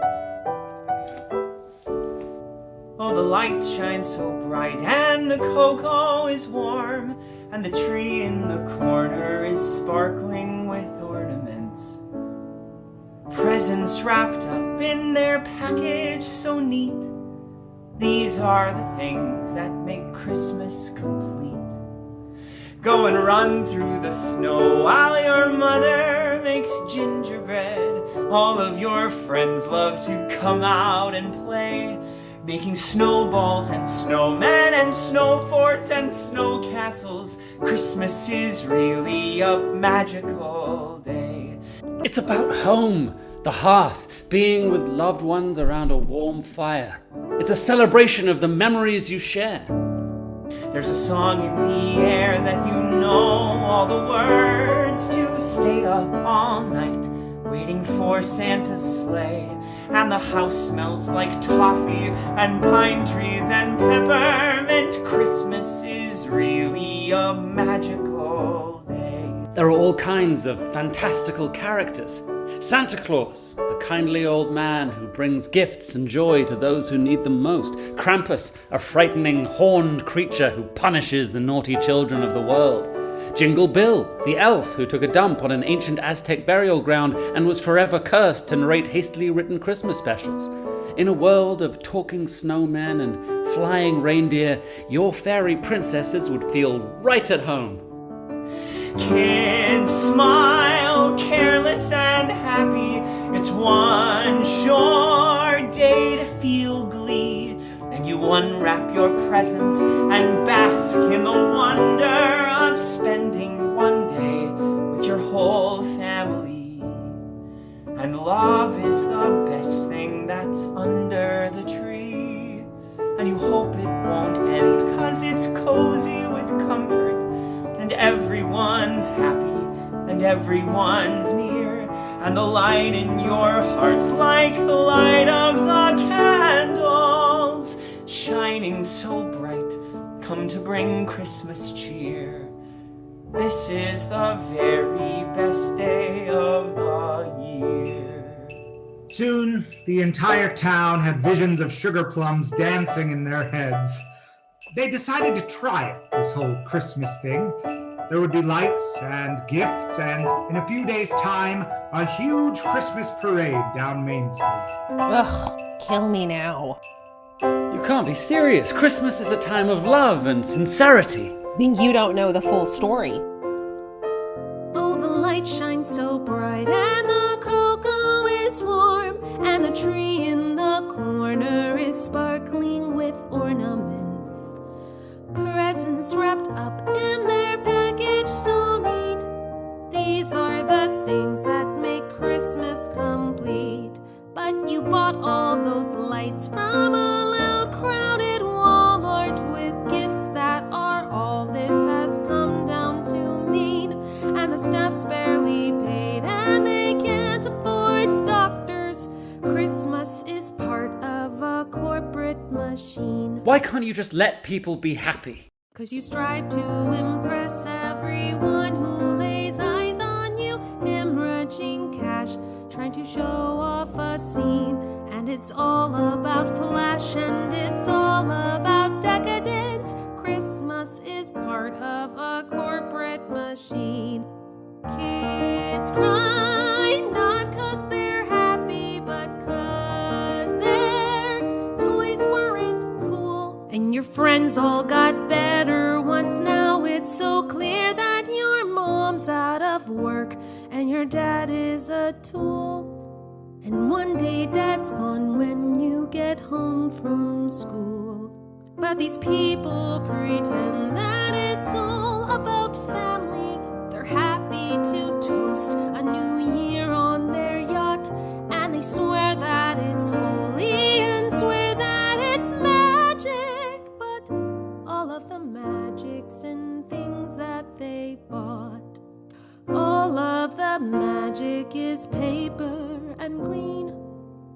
Oh, the lights shine so bright and the cocoa is warm and the tree in the corner is sparkling with ornaments. Presents wrapped up in their package so neat. These are the things that make Christmas complete. Go and run through the snow while your mother makes gingerbread. All of your friends love to come out and play, making snowballs and snowmen and snow forts and snow castles. Christmas is really a magical day. It's about home, the hearth, being with loved ones around a warm fire. It's a celebration of the memories you share. There's a song in the air that you know all the words to. Stay up all night waiting for Santa's sleigh, and the house smells like toffee and pine trees and peppermint. Christmas is really a magical day. There are all kinds of fantastical characters. Santa Claus, the kindly old man who brings gifts and joy to those who need them most. Krampus, a frightening horned creature who punishes the naughty children of the world. Jingle Bill, the elf who took a dump on an ancient Aztec burial ground and was forever cursed to narrate hastily written Christmas specials. In a world of talking snowmen and flying reindeer, your fairy princesses would feel right at home. Kids smile, careless and happy. It's one sure day to feel glee. And you unwrap your presents and bask in the wonder of spending one day with your whole family. And love is the best thing that's under the tree. And you hope it won't end, 'cause it's cozy with comfort. And everyone's happy, and everyone's near, and the light in your heart's like the light of the candles, shining so bright, come to bring Christmas cheer. This is the very best day of the year. Soon, the entire town had visions of sugar plums dancing in their heads. They decided to try it, this whole Christmas thing. There would be lights and gifts, and in a few days' time, a huge Christmas parade down Main Street. Ugh, kill me now. You can't be serious. Christmas is a time of love and sincerity. Then you don't know the full story. Oh, the light shines so bright, and the cocoa is warm, and the tree in the corner is sparkling with ornaments. Presents wrapped up in their package so neat. These are the things that make Christmas complete. But you bought all those lights from a loud, crowded Walmart with gifts that are all this has come down to mean. And the staff's barely paid, and they can't afford doctors. Christmas is part of a corporate machine. Why can't you just let people be happy? 'Cause you strive to impress everyone who lays eyes on you, hemorrhaging cash, trying to show off a scene. And it's all about flash, and it's all about decadence. Christmas is part of a corporate machine. Kids cry not 'cause they're happy, but 'cause their toys weren't cool. And your friends all got better ones. Now it's so clear that your mom's out of work and your dad is a tool. And one day dad's gone when you get home from school. But these people pretend that it's all about family. They're happy to toast a new year on their yacht, and they swear that it's holy and swear that it's magic. But all of the magics and things that they bought, all of the magic is paper and green.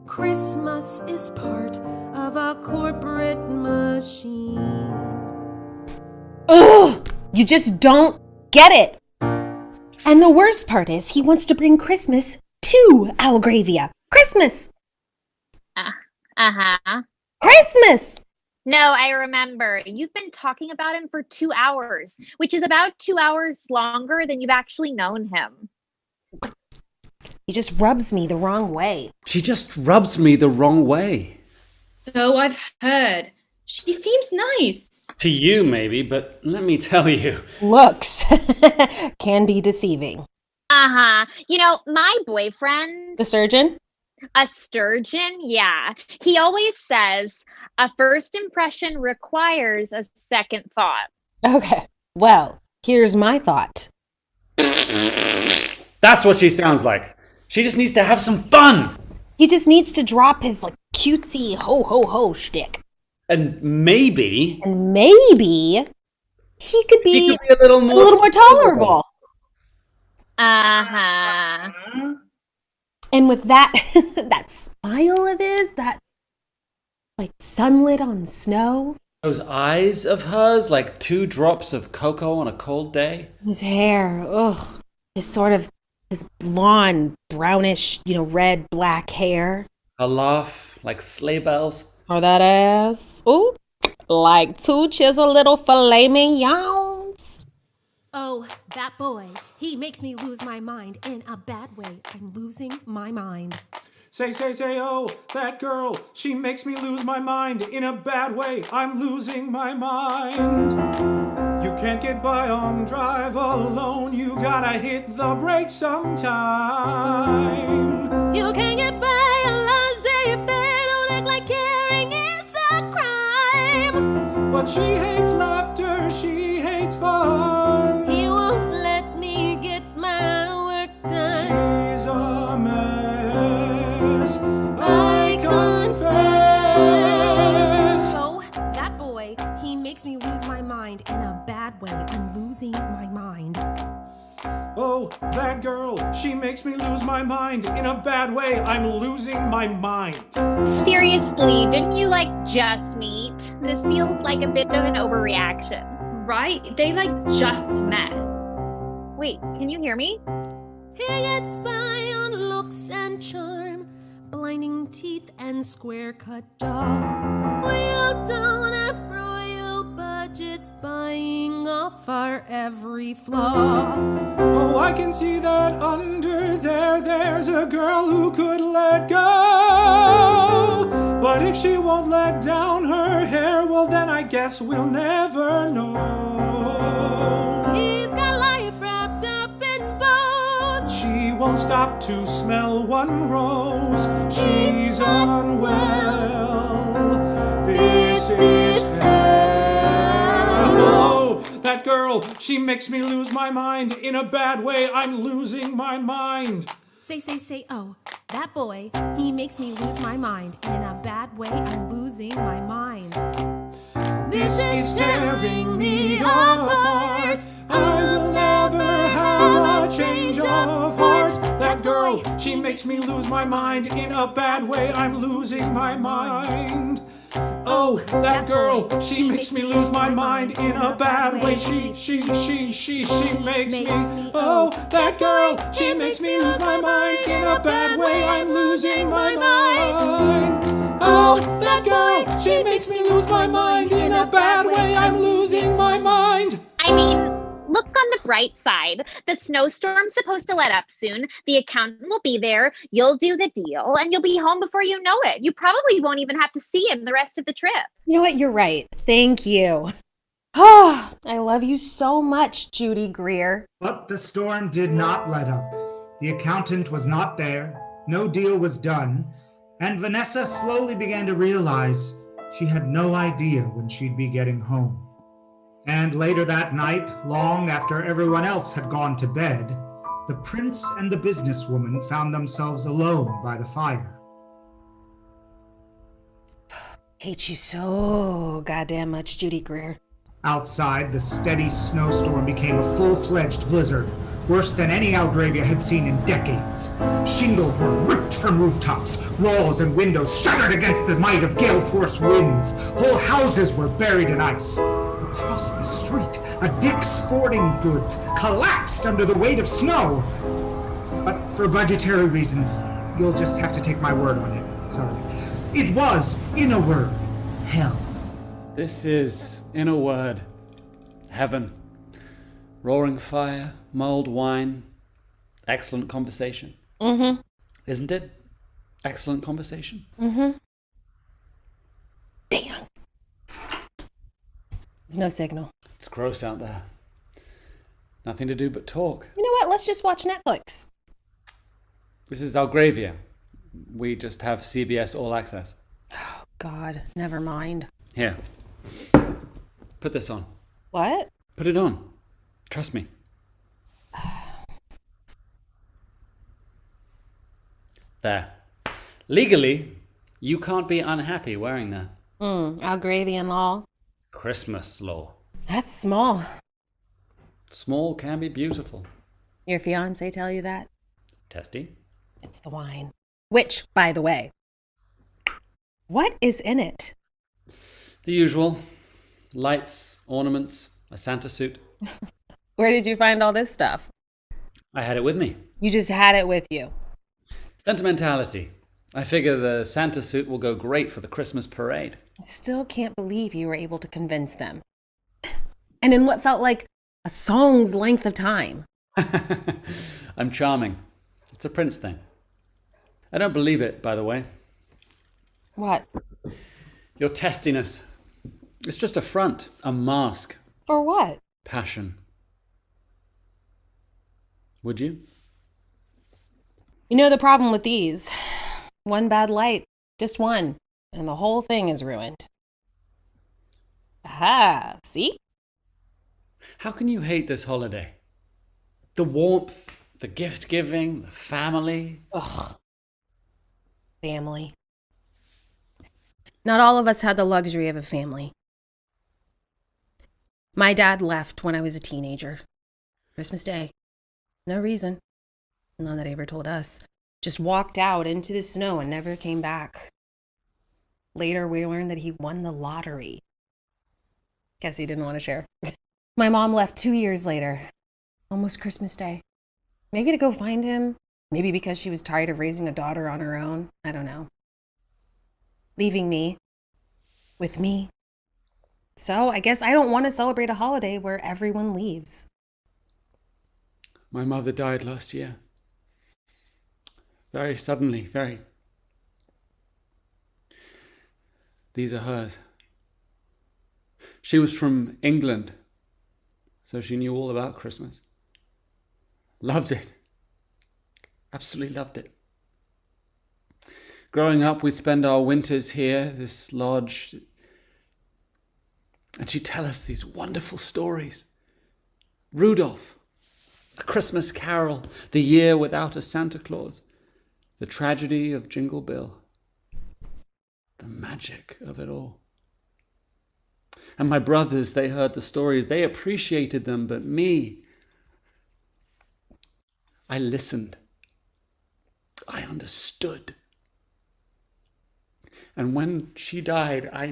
Christmas is part of a corporate machine. Ugh! You just don't get it. And the worst part is he wants to bring Christmas to Algravia. Christmas! Uh-huh. Christmas! No, I remember. You've been talking about him for 2 hours, which is about 2 hours longer than you've actually known him. He just rubs me the wrong way. She just rubs me the wrong way. So I've heard. She seems nice. To you, maybe, but let me tell you. Looks can be deceiving. Uh-huh. You know, my boyfriend... The surgeon? A sturgeon? Yeah. He always says, a first impression requires a second thought. Okay, well, here's my thought. That's what she sounds like. She just needs to have some fun. He just needs to drop his cutesy ho-ho-ho shtick. And maybe he could be a little more tolerable. Uh-huh. And with that that smile of his, that sunlit on snow. Those eyes of hers, like 2 drops of cocoa on a cold day. His hair, his blonde, brownish, red, black hair. A laugh, like sleigh bells. Or that ass. Ooh, like 2 chiseled little filet mignons. Oh, that boy, he makes me lose my mind in a bad way. I'm losing my mind. Say, oh, that girl, she makes me lose my mind in a bad way. I'm losing my mind. You can't get by on drive alone. You gotta hit the brakes sometime. You can't get by on laissez-faire. Don't act like caring is a crime. But she hates laughter, she hates fun. He won't let me get my work done. She's a mess, I confess. So, that boy, he makes me lose my mind in a bad way. I'm losing my mind. Oh, that girl, she makes me lose my mind in a bad way. I'm losing my mind. Seriously, didn't you just meet? This feels like a bit of an overreaction. Right? They just met. Wait, can you hear me? He gets by on looks and charm, blinding teeth and square-cut jaw. We all don't have royal budgets, buying off our every flaw. Oh, I can see that under there's a girl who could let go. But if she won't let down her hair, well then I guess we'll never know. He's got life wrapped up in bows. She won't stop to smell one rose. She's unwell. This is hell. Oh, that girl, she makes me lose my mind. In a bad way, I'm losing my mind. Say, oh, that boy, he makes me lose my mind. In a bad way, I'm losing my mind. This is tearing me apart. I will never have a change of heart. That girl, she makes me lose my mind. In a bad way, I'm losing my mind. Oh, that girl, she makes me lose my mind. In a bad way, she makes me. Oh, that girl, she makes me lose my mind. In a bad way, I'm losing my mind. Oh, that girl, she makes me lose my mind. In a bad way, I'm losing my mind. I mean, look on the bright side. The snowstorm's supposed to let up soon. The accountant will be there. You'll do the deal, and you'll be home before you know it. You probably won't even have to see him the rest of the trip. You know what? You're right. Thank you. Oh, I love you so much, Judy Greer. But the storm did not let up. The accountant was not there. No deal was done. And Vanessa slowly began to realize she had no idea when she'd be getting home. And later that night, long after everyone else had gone to bed, the prince and the businesswoman found themselves alone by the fire. Hate you so goddamn much, Judy Greer. Outside, the steady snowstorm became a full-fledged blizzard, worse than any Algravia had seen in decades. Shingles were ripped from rooftops, walls and windows shattered against the might of gale-force winds. Whole houses were buried in ice. Across the street, a Dick's Sporting Goods collapsed under the weight of snow. But for budgetary reasons, you'll just have to take my word on it. Sorry. It was, in a word, hell. This is, in a word, heaven. Roaring fire, mulled wine, excellent conversation. Mm-hmm. Isn't it? Excellent conversation. Mm-hmm. Damn. There's no signal. It's gross out there. Nothing to do but talk. You know what? Let's just watch Netflix. This is Algravia. We just have CBS All Access. Oh, God. Never mind. Here. Put this on. What? Put it on. Trust me. There. Legally, you can't be unhappy wearing that. Algravian law. Christmas law. That's small. Small can be beautiful. Your fiancé tell you that? Testy. It's the wine. Which, by the way, what is in it? The usual. Lights, ornaments, a Santa suit. Where did you find all this stuff? I had it with me. You just had it with you. Sentimentality. I figure the Santa suit will go great for the Christmas parade. I still can't believe you were able to convince them. And in what felt like a song's length of time. I'm charming. It's a prince thing. I don't believe it, by the way. What? Your testiness. It's just a front, a mask. For what? Passion. Would you? You know the problem with these. One bad light, just one, and the whole thing is ruined. Aha, see? How can you hate this holiday? The warmth, the gift giving, the family. Ugh. Family. Not all of us had the luxury of a family. My dad left when I was a teenager. Christmas Day. No reason. None that he ever told us. Just walked out into the snow and never came back. Later, we learned that he won the lottery. Guess he didn't want to share. My mom left 2 years later. Almost Christmas Day. Maybe to go find him. Maybe because she was tired of raising a daughter on her own. I don't know. Leaving me. With me. So I guess I don't want to celebrate a holiday where everyone leaves. My mother died last year. Very suddenly, very. These are hers. She was from England, so she knew all about Christmas. Loved it. Absolutely loved it. Growing up, we'd spend our winters here, this lodge, and she'd tell us these wonderful stories. Rudolph, A Christmas Carol, The Year Without a Santa Claus, The Tragedy of Jingle Bill, the magic of it all. And my brothers, they heard the stories, they appreciated them, but me, I listened. I understood. And when she died, I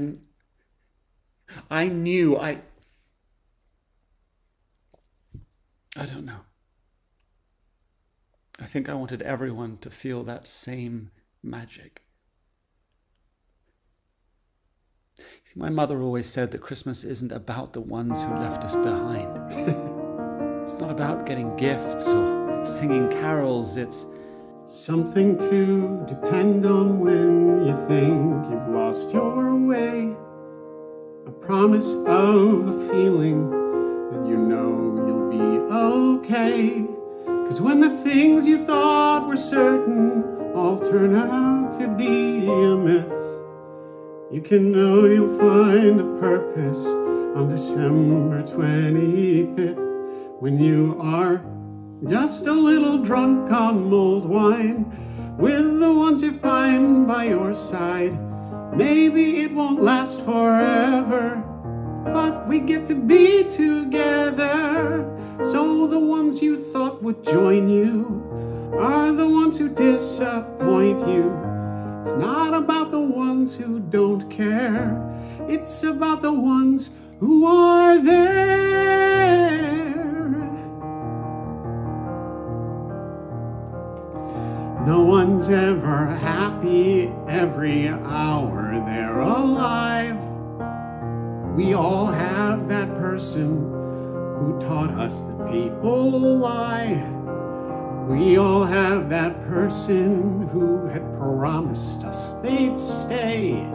knew, I don't know. I think I wanted everyone to feel that same magic. See, my mother always said that Christmas isn't about the ones who left us behind. It's not about getting gifts or singing carols. It's something to depend on when you think you've lost your way. A promise of a feeling that you know you'll be okay. 'Cause when the things you thought were certain all turn out to be a myth, you can know you'll find a purpose on December 25th, when you are just a little drunk on mulled wine with the ones you find by your side. Maybe it won't last forever, but we get to be together. So the ones you thought would join you are the ones who disappoint you. It's not about the ones who don't care. It's about the ones who are there. No one's ever happy every hour they're alive. We all have that person who taught us that people lie. We all have that person who had promised us they'd stay.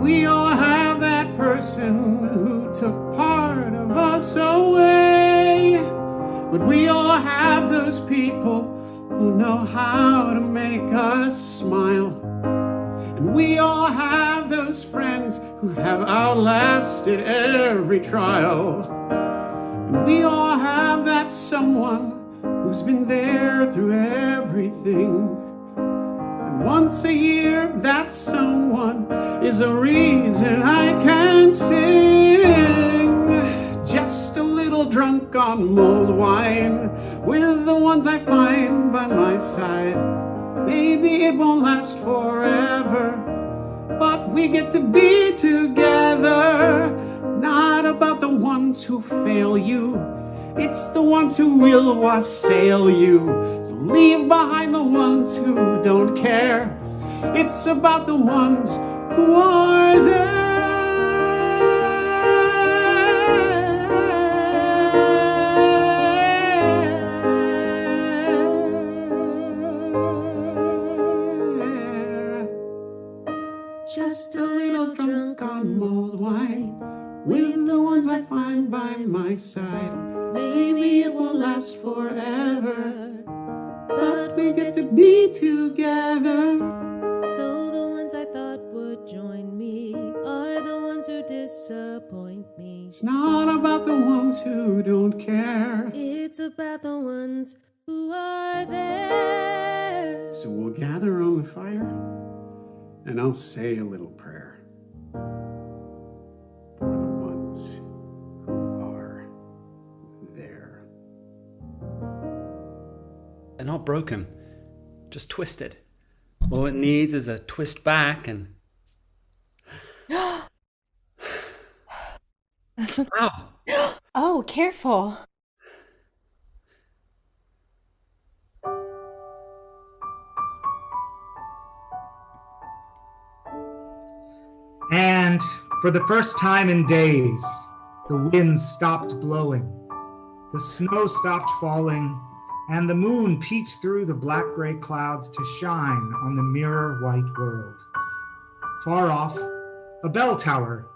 We all have that person who took part of us away. But we all have those people who know how to make us smile. And we all have those friends who have outlasted every trial. And we all have that someone who's been there through everything. And once a year, that someone is a reason I can sing. Just a little drunk on mulled wine with the ones I find by my side. Maybe it won't last forever, but we get to be together. Not about the ones who fail you, it's the ones who will wassail you. So leave behind the ones who don't care. It's about the ones who are there. Just a little drunk on mulled wine with the ones I find by my side. Maybe it won't last forever, but we get to be together. So the ones I thought would join me are the ones who disappoint me. It's not about the ones who don't care. It's about the ones who are there. So we'll gather on the fire, and I'll say a little prayer for the ones who are there. they're not broken, just twisted. All it needs is a twist back and... Ow! Oh, careful. And for the first time in days, the wind stopped blowing, the snow stopped falling, and the moon peeked through the black-gray clouds to shine on the mirror-white world. Far off, a bell tower,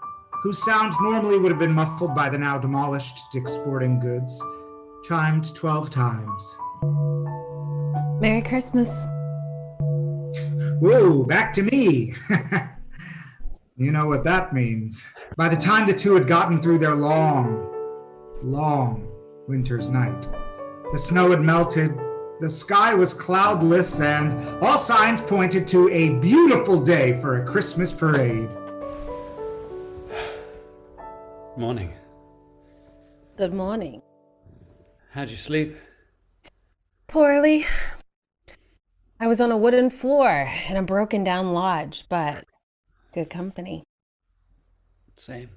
whose sound normally would have been muffled by the now demolished Dick's Sporting Goods, chimed 12 times. Merry Christmas. Whoa, back to me. You know what that means. By the time the two had gotten through their long winter's night, the snow had melted, the sky was cloudless, and all signs pointed to a beautiful day for a Christmas parade. Morning. Good morning. How'd you sleep? Poorly. I was on a wooden floor in a broken down lodge, but good company. Same.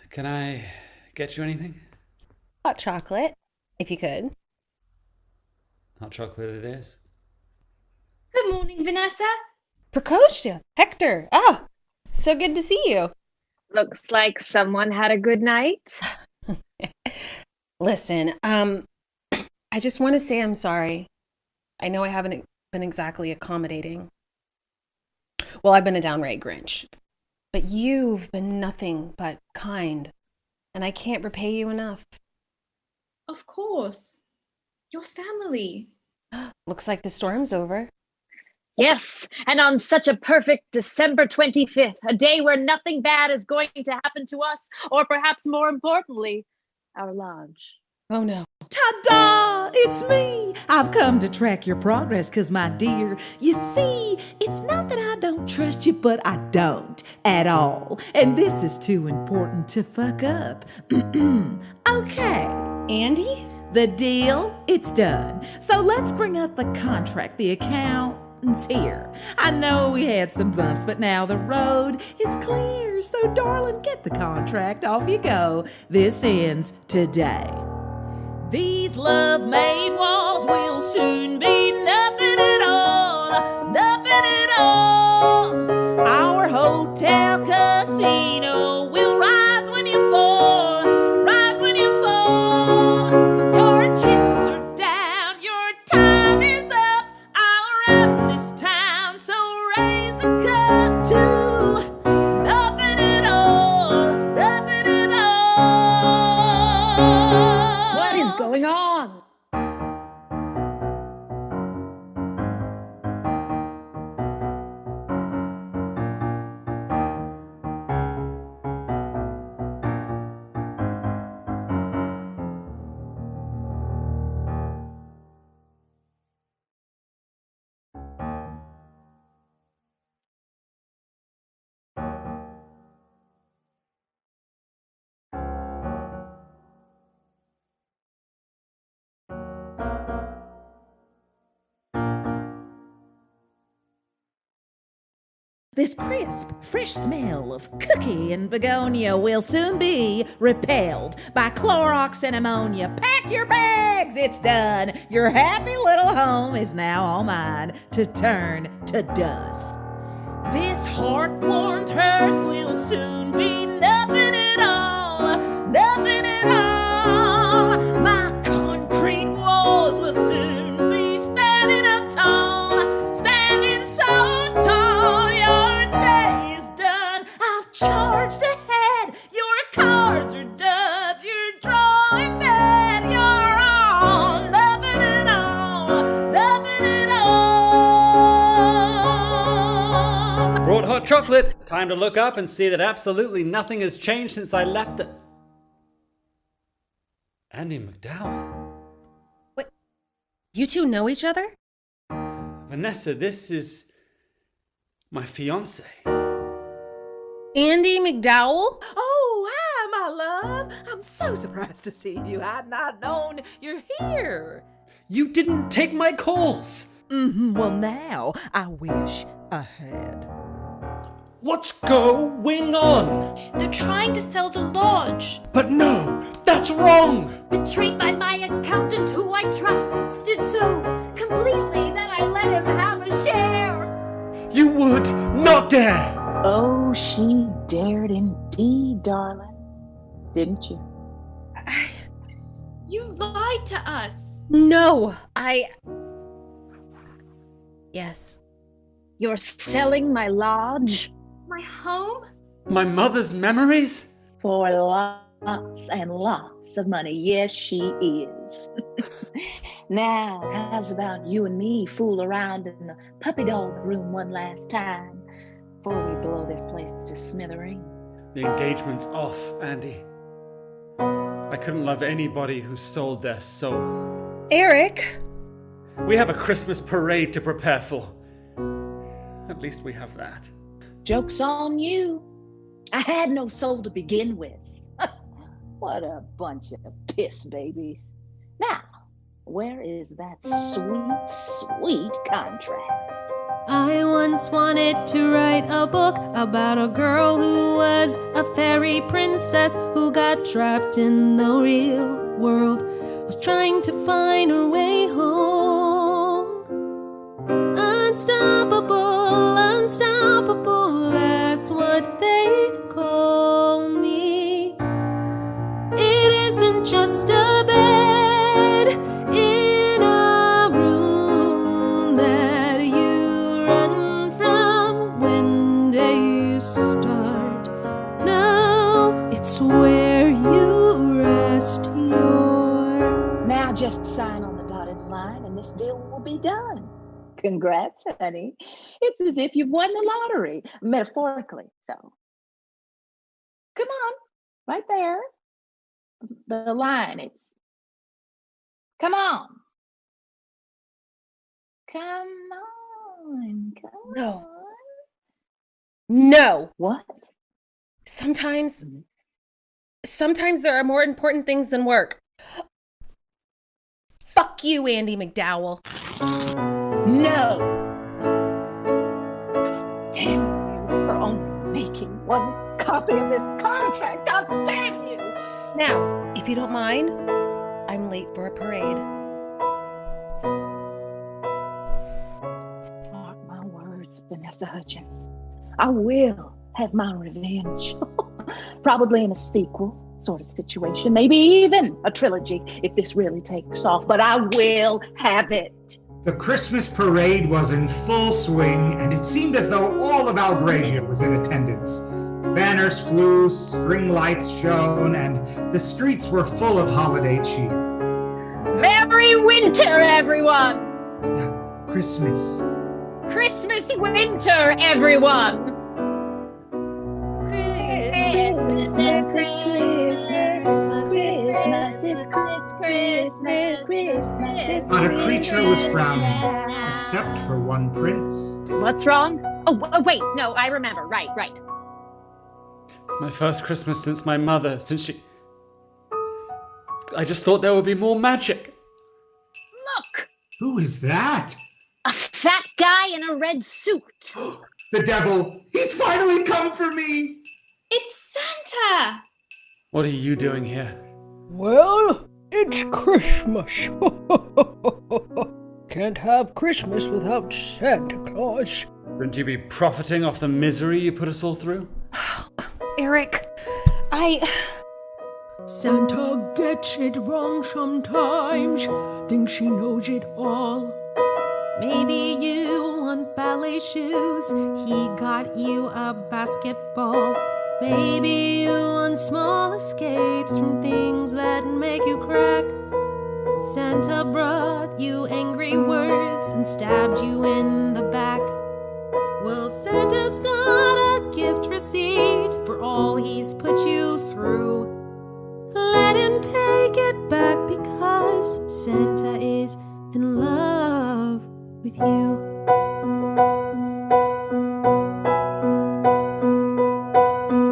Can I get you anything? Hot chocolate, if you could. Hot chocolate it is. Good morning, Vanessa. Precocia, Hector. Oh, so good to see you. Looks like someone had a good night. Listen, I just want to say I'm sorry. I know I haven't been exactly accommodating. Well, I've been a downright Grinch. But you've been nothing but kind. And I can't repay you enough. Of course. Your family. Looks like the storm's over. Yes, and on such a perfect December 25th, a day where nothing bad is going to happen to us, or perhaps more importantly, our lodge. Oh no. Ta-da! It's me! I've come to track your progress, 'cause my dear, you see, it's not that I don't trust you, but I don't at all. And this is too important to fuck up. Okay. Andie? The deal, it's done. So let's bring up the contract, the accountant's here. I know we had some bumps, but now the road is clear. So darling, get the contract, off you go. This ends today. These love-made walls will soon be nothing at all, nothing at all. Our hotel casino will rise when you fall, rise when you fall. Your chips are down, your time is up. I'll run this town, so raise a cup to nothing at all, nothing at all. What is going on? This crisp, fresh smell of cookie and begonia will soon be repelled by Clorox and ammonia. Pack your bags, it's done. Your happy little home is now all mine to turn to dust. This heart-worn earth will soon be nothing at all, nothing at all. My concrete walls will soon be standing up tall, standing so tall. Charged ahead, your cards are duds, you're drawing dead, you're on, nothing at all, nothing at all. Brought hot chocolate. Time to look up and see that absolutely nothing has changed since I left the... Andie McDowell. What? You two know each other? Vanessa, this is my fiance. Andie McDowell? Oh, hi, my love. I'm so surprised to see you. I'd not known you're here. You didn't take my calls. Well, now I wish I had. What's going on? They're trying to sell the lodge. But no, that's wrong. Betrayed by my accountant who I trusted so completely that I let him have a share. You would not dare. Oh, she dared indeed, darling. Didn't you? You lied to us. No, Yes. You're selling my lodge? My home? My mother's memories? For lots and lots of money. Yes, she is. Now, how's about you and me fool around in the puppy dog room one last time before we blow this place to smithereens? The engagement's off, Andie. I couldn't love anybody who sold their soul. Eric! We have a Christmas parade to prepare for. At least we have that. Joke's on you. I had no soul to begin with. What a bunch of piss babies. Now, where is that sweet, sweet contract? I once wanted to write a book about a girl who was a fairy princess who got trapped in the real world, was trying to find her way home. Unstoppable, unstoppable, that's what they call me. It isn't just a bed in a room that you run from when days start. No, it's where you rest your... Now just sign on the dotted line and this deal will be done. Congrats, honey. It's as if you've won the lottery, metaphorically, so. Come on, right there. The line, it's, come on. Come on, come No. on. No. What? Sometimes there are more important things than work. Fuck you, Andie McDowell. No. Damn you for only making one copy of this contract. God damn you. Now, if you don't mind, I'm late for a parade. Mark my words, Vanessa Hudgens. I will have my revenge. Probably in a sequel sort of situation. Maybe even a trilogy if this really takes off. But I will have it. The Christmas parade was in full swing, and it seemed as though all of Algravia was in attendance. Banners flew, string lights shone, and the streets were full of holiday cheer. Merry winter, everyone! Christmas. Christmas winter, everyone! Christmas is Christmas. Not a creature was frowning, except for one prince. What's wrong? Oh, wait, no, I remember. Right. It's my first Christmas since my mother, I just thought there would be more magic. Look! Who is that? A fat guy in a red suit. The devil! He's finally come for me! It's Santa! What are you doing here? Well, it's Christmas. Can't have Christmas without Santa Claus. Shouldn't you be profiting off the misery you put us all through? Eric, Santa gets it wrong sometimes. Thinks he knows it all. Maybe you want ballet shoes, he got you a basketball. Maybe you want small escapes from things that make you crack. Santa brought you angry words and stabbed you in the back. Well, Santa's got a gift receipt for all he's put you through. Let him take it back because Santa is in love with you.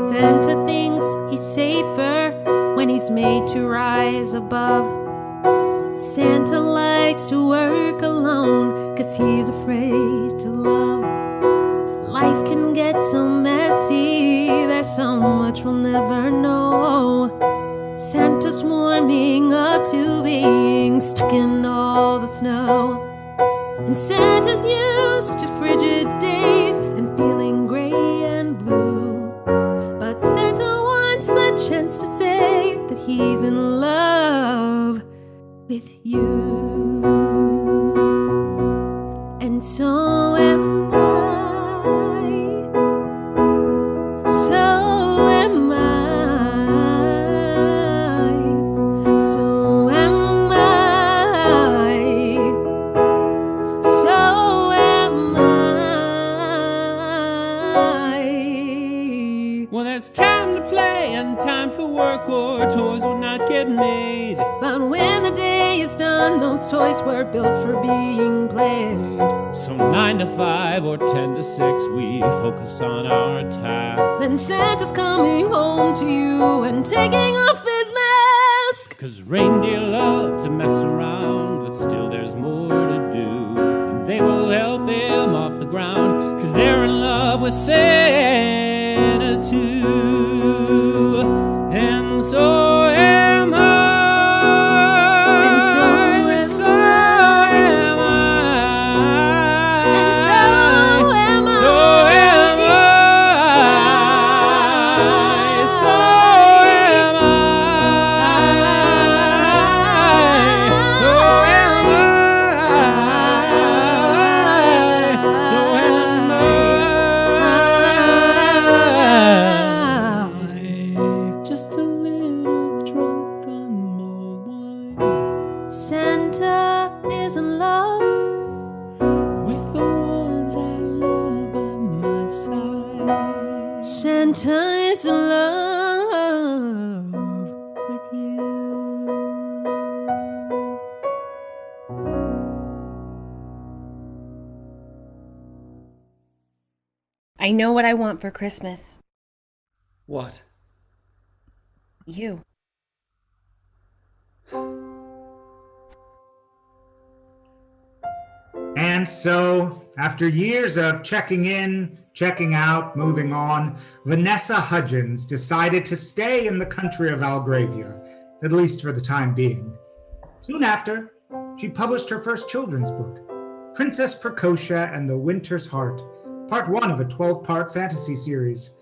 Santa thinks he's safer when he's made to rise above. Santa likes to work alone 'cause he's afraid to love. Life can get so messy, there's so much we'll never know. Santa's warming up to being stuck in all the snow. And Santa's used to frigid days and feeling gray and blue. But Santa wants the chance to say that he's in love with you. And so am I. day is done, those toys were built for being played. So 9 to 5 or 10 to 6, we focus on our task. Then Santa's coming home to you and taking off his mask. 'Cause reindeer love to mess around, but still there's more to do. And they will help him off the ground, 'cause they're in love with Santa too. And so am I. And so am I. And so am I. So am I. So am I. So am I. So am I. Just a little drunk on mulled wine. Santa is in love With the ones I love by my side. Santa is in love with you. I know what I want for Christmas. What? You. And so, after years of checking in, checking out, moving on, Vanessa Hudgens decided to stay in the country of Algravia, at least for the time being. Soon after, she published her first children's book, Princess Precocia and the Winter's Heart, part 1 of a 12-part fantasy series.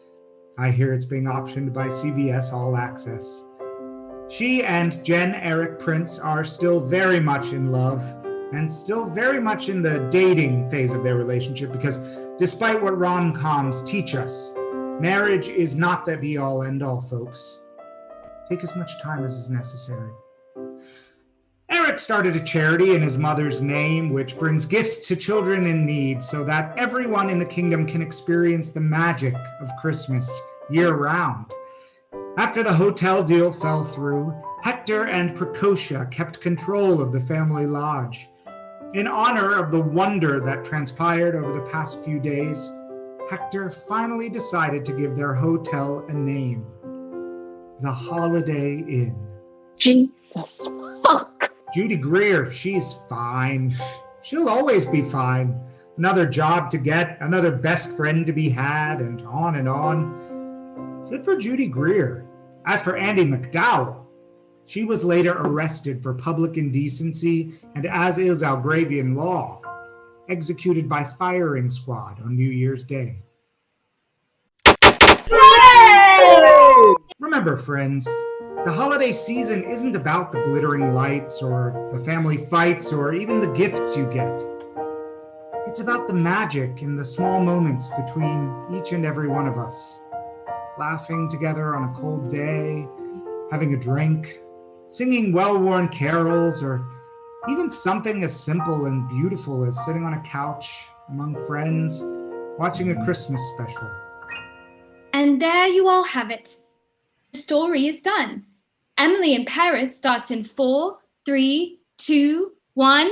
I hear it's being optioned by CBS All Access. She and Jen Eric Prince are still very much in love, and still very much in the dating phase of their relationship, because despite what rom-coms teach us, marriage is not the be-all end-all, folks. Take as much time as is necessary. Eric started a charity in his mother's name, which brings gifts to children in need so that everyone in the kingdom can experience the magic of Christmas year-round. After the hotel deal fell through, Hector and Precocia kept control of the family lodge. In honor of the wonder that transpired over the past few days, Hector finally decided to give their hotel a name. The Holiday Inn. Jesus fuck. Judy Greer, she's fine. She'll always be fine. Another job to get, another best friend to be had, and on and on. Good for Judy Greer. As for Andie McDowell, she was later arrested for public indecency and, as is Algravian law, executed by firing squad on New Year's Day. Yay! Remember, friends, the holiday season isn't about the glittering lights or the family fights or even the gifts you get. It's about the magic in the small moments between each and every one of us. Laughing together on a cold day, having a drink, singing well-worn carols, or even something as simple and beautiful as sitting on a couch among friends, watching a Christmas special. And there you all have it. The story is done. Emily in Paris starts in 4, 3, 2, 1.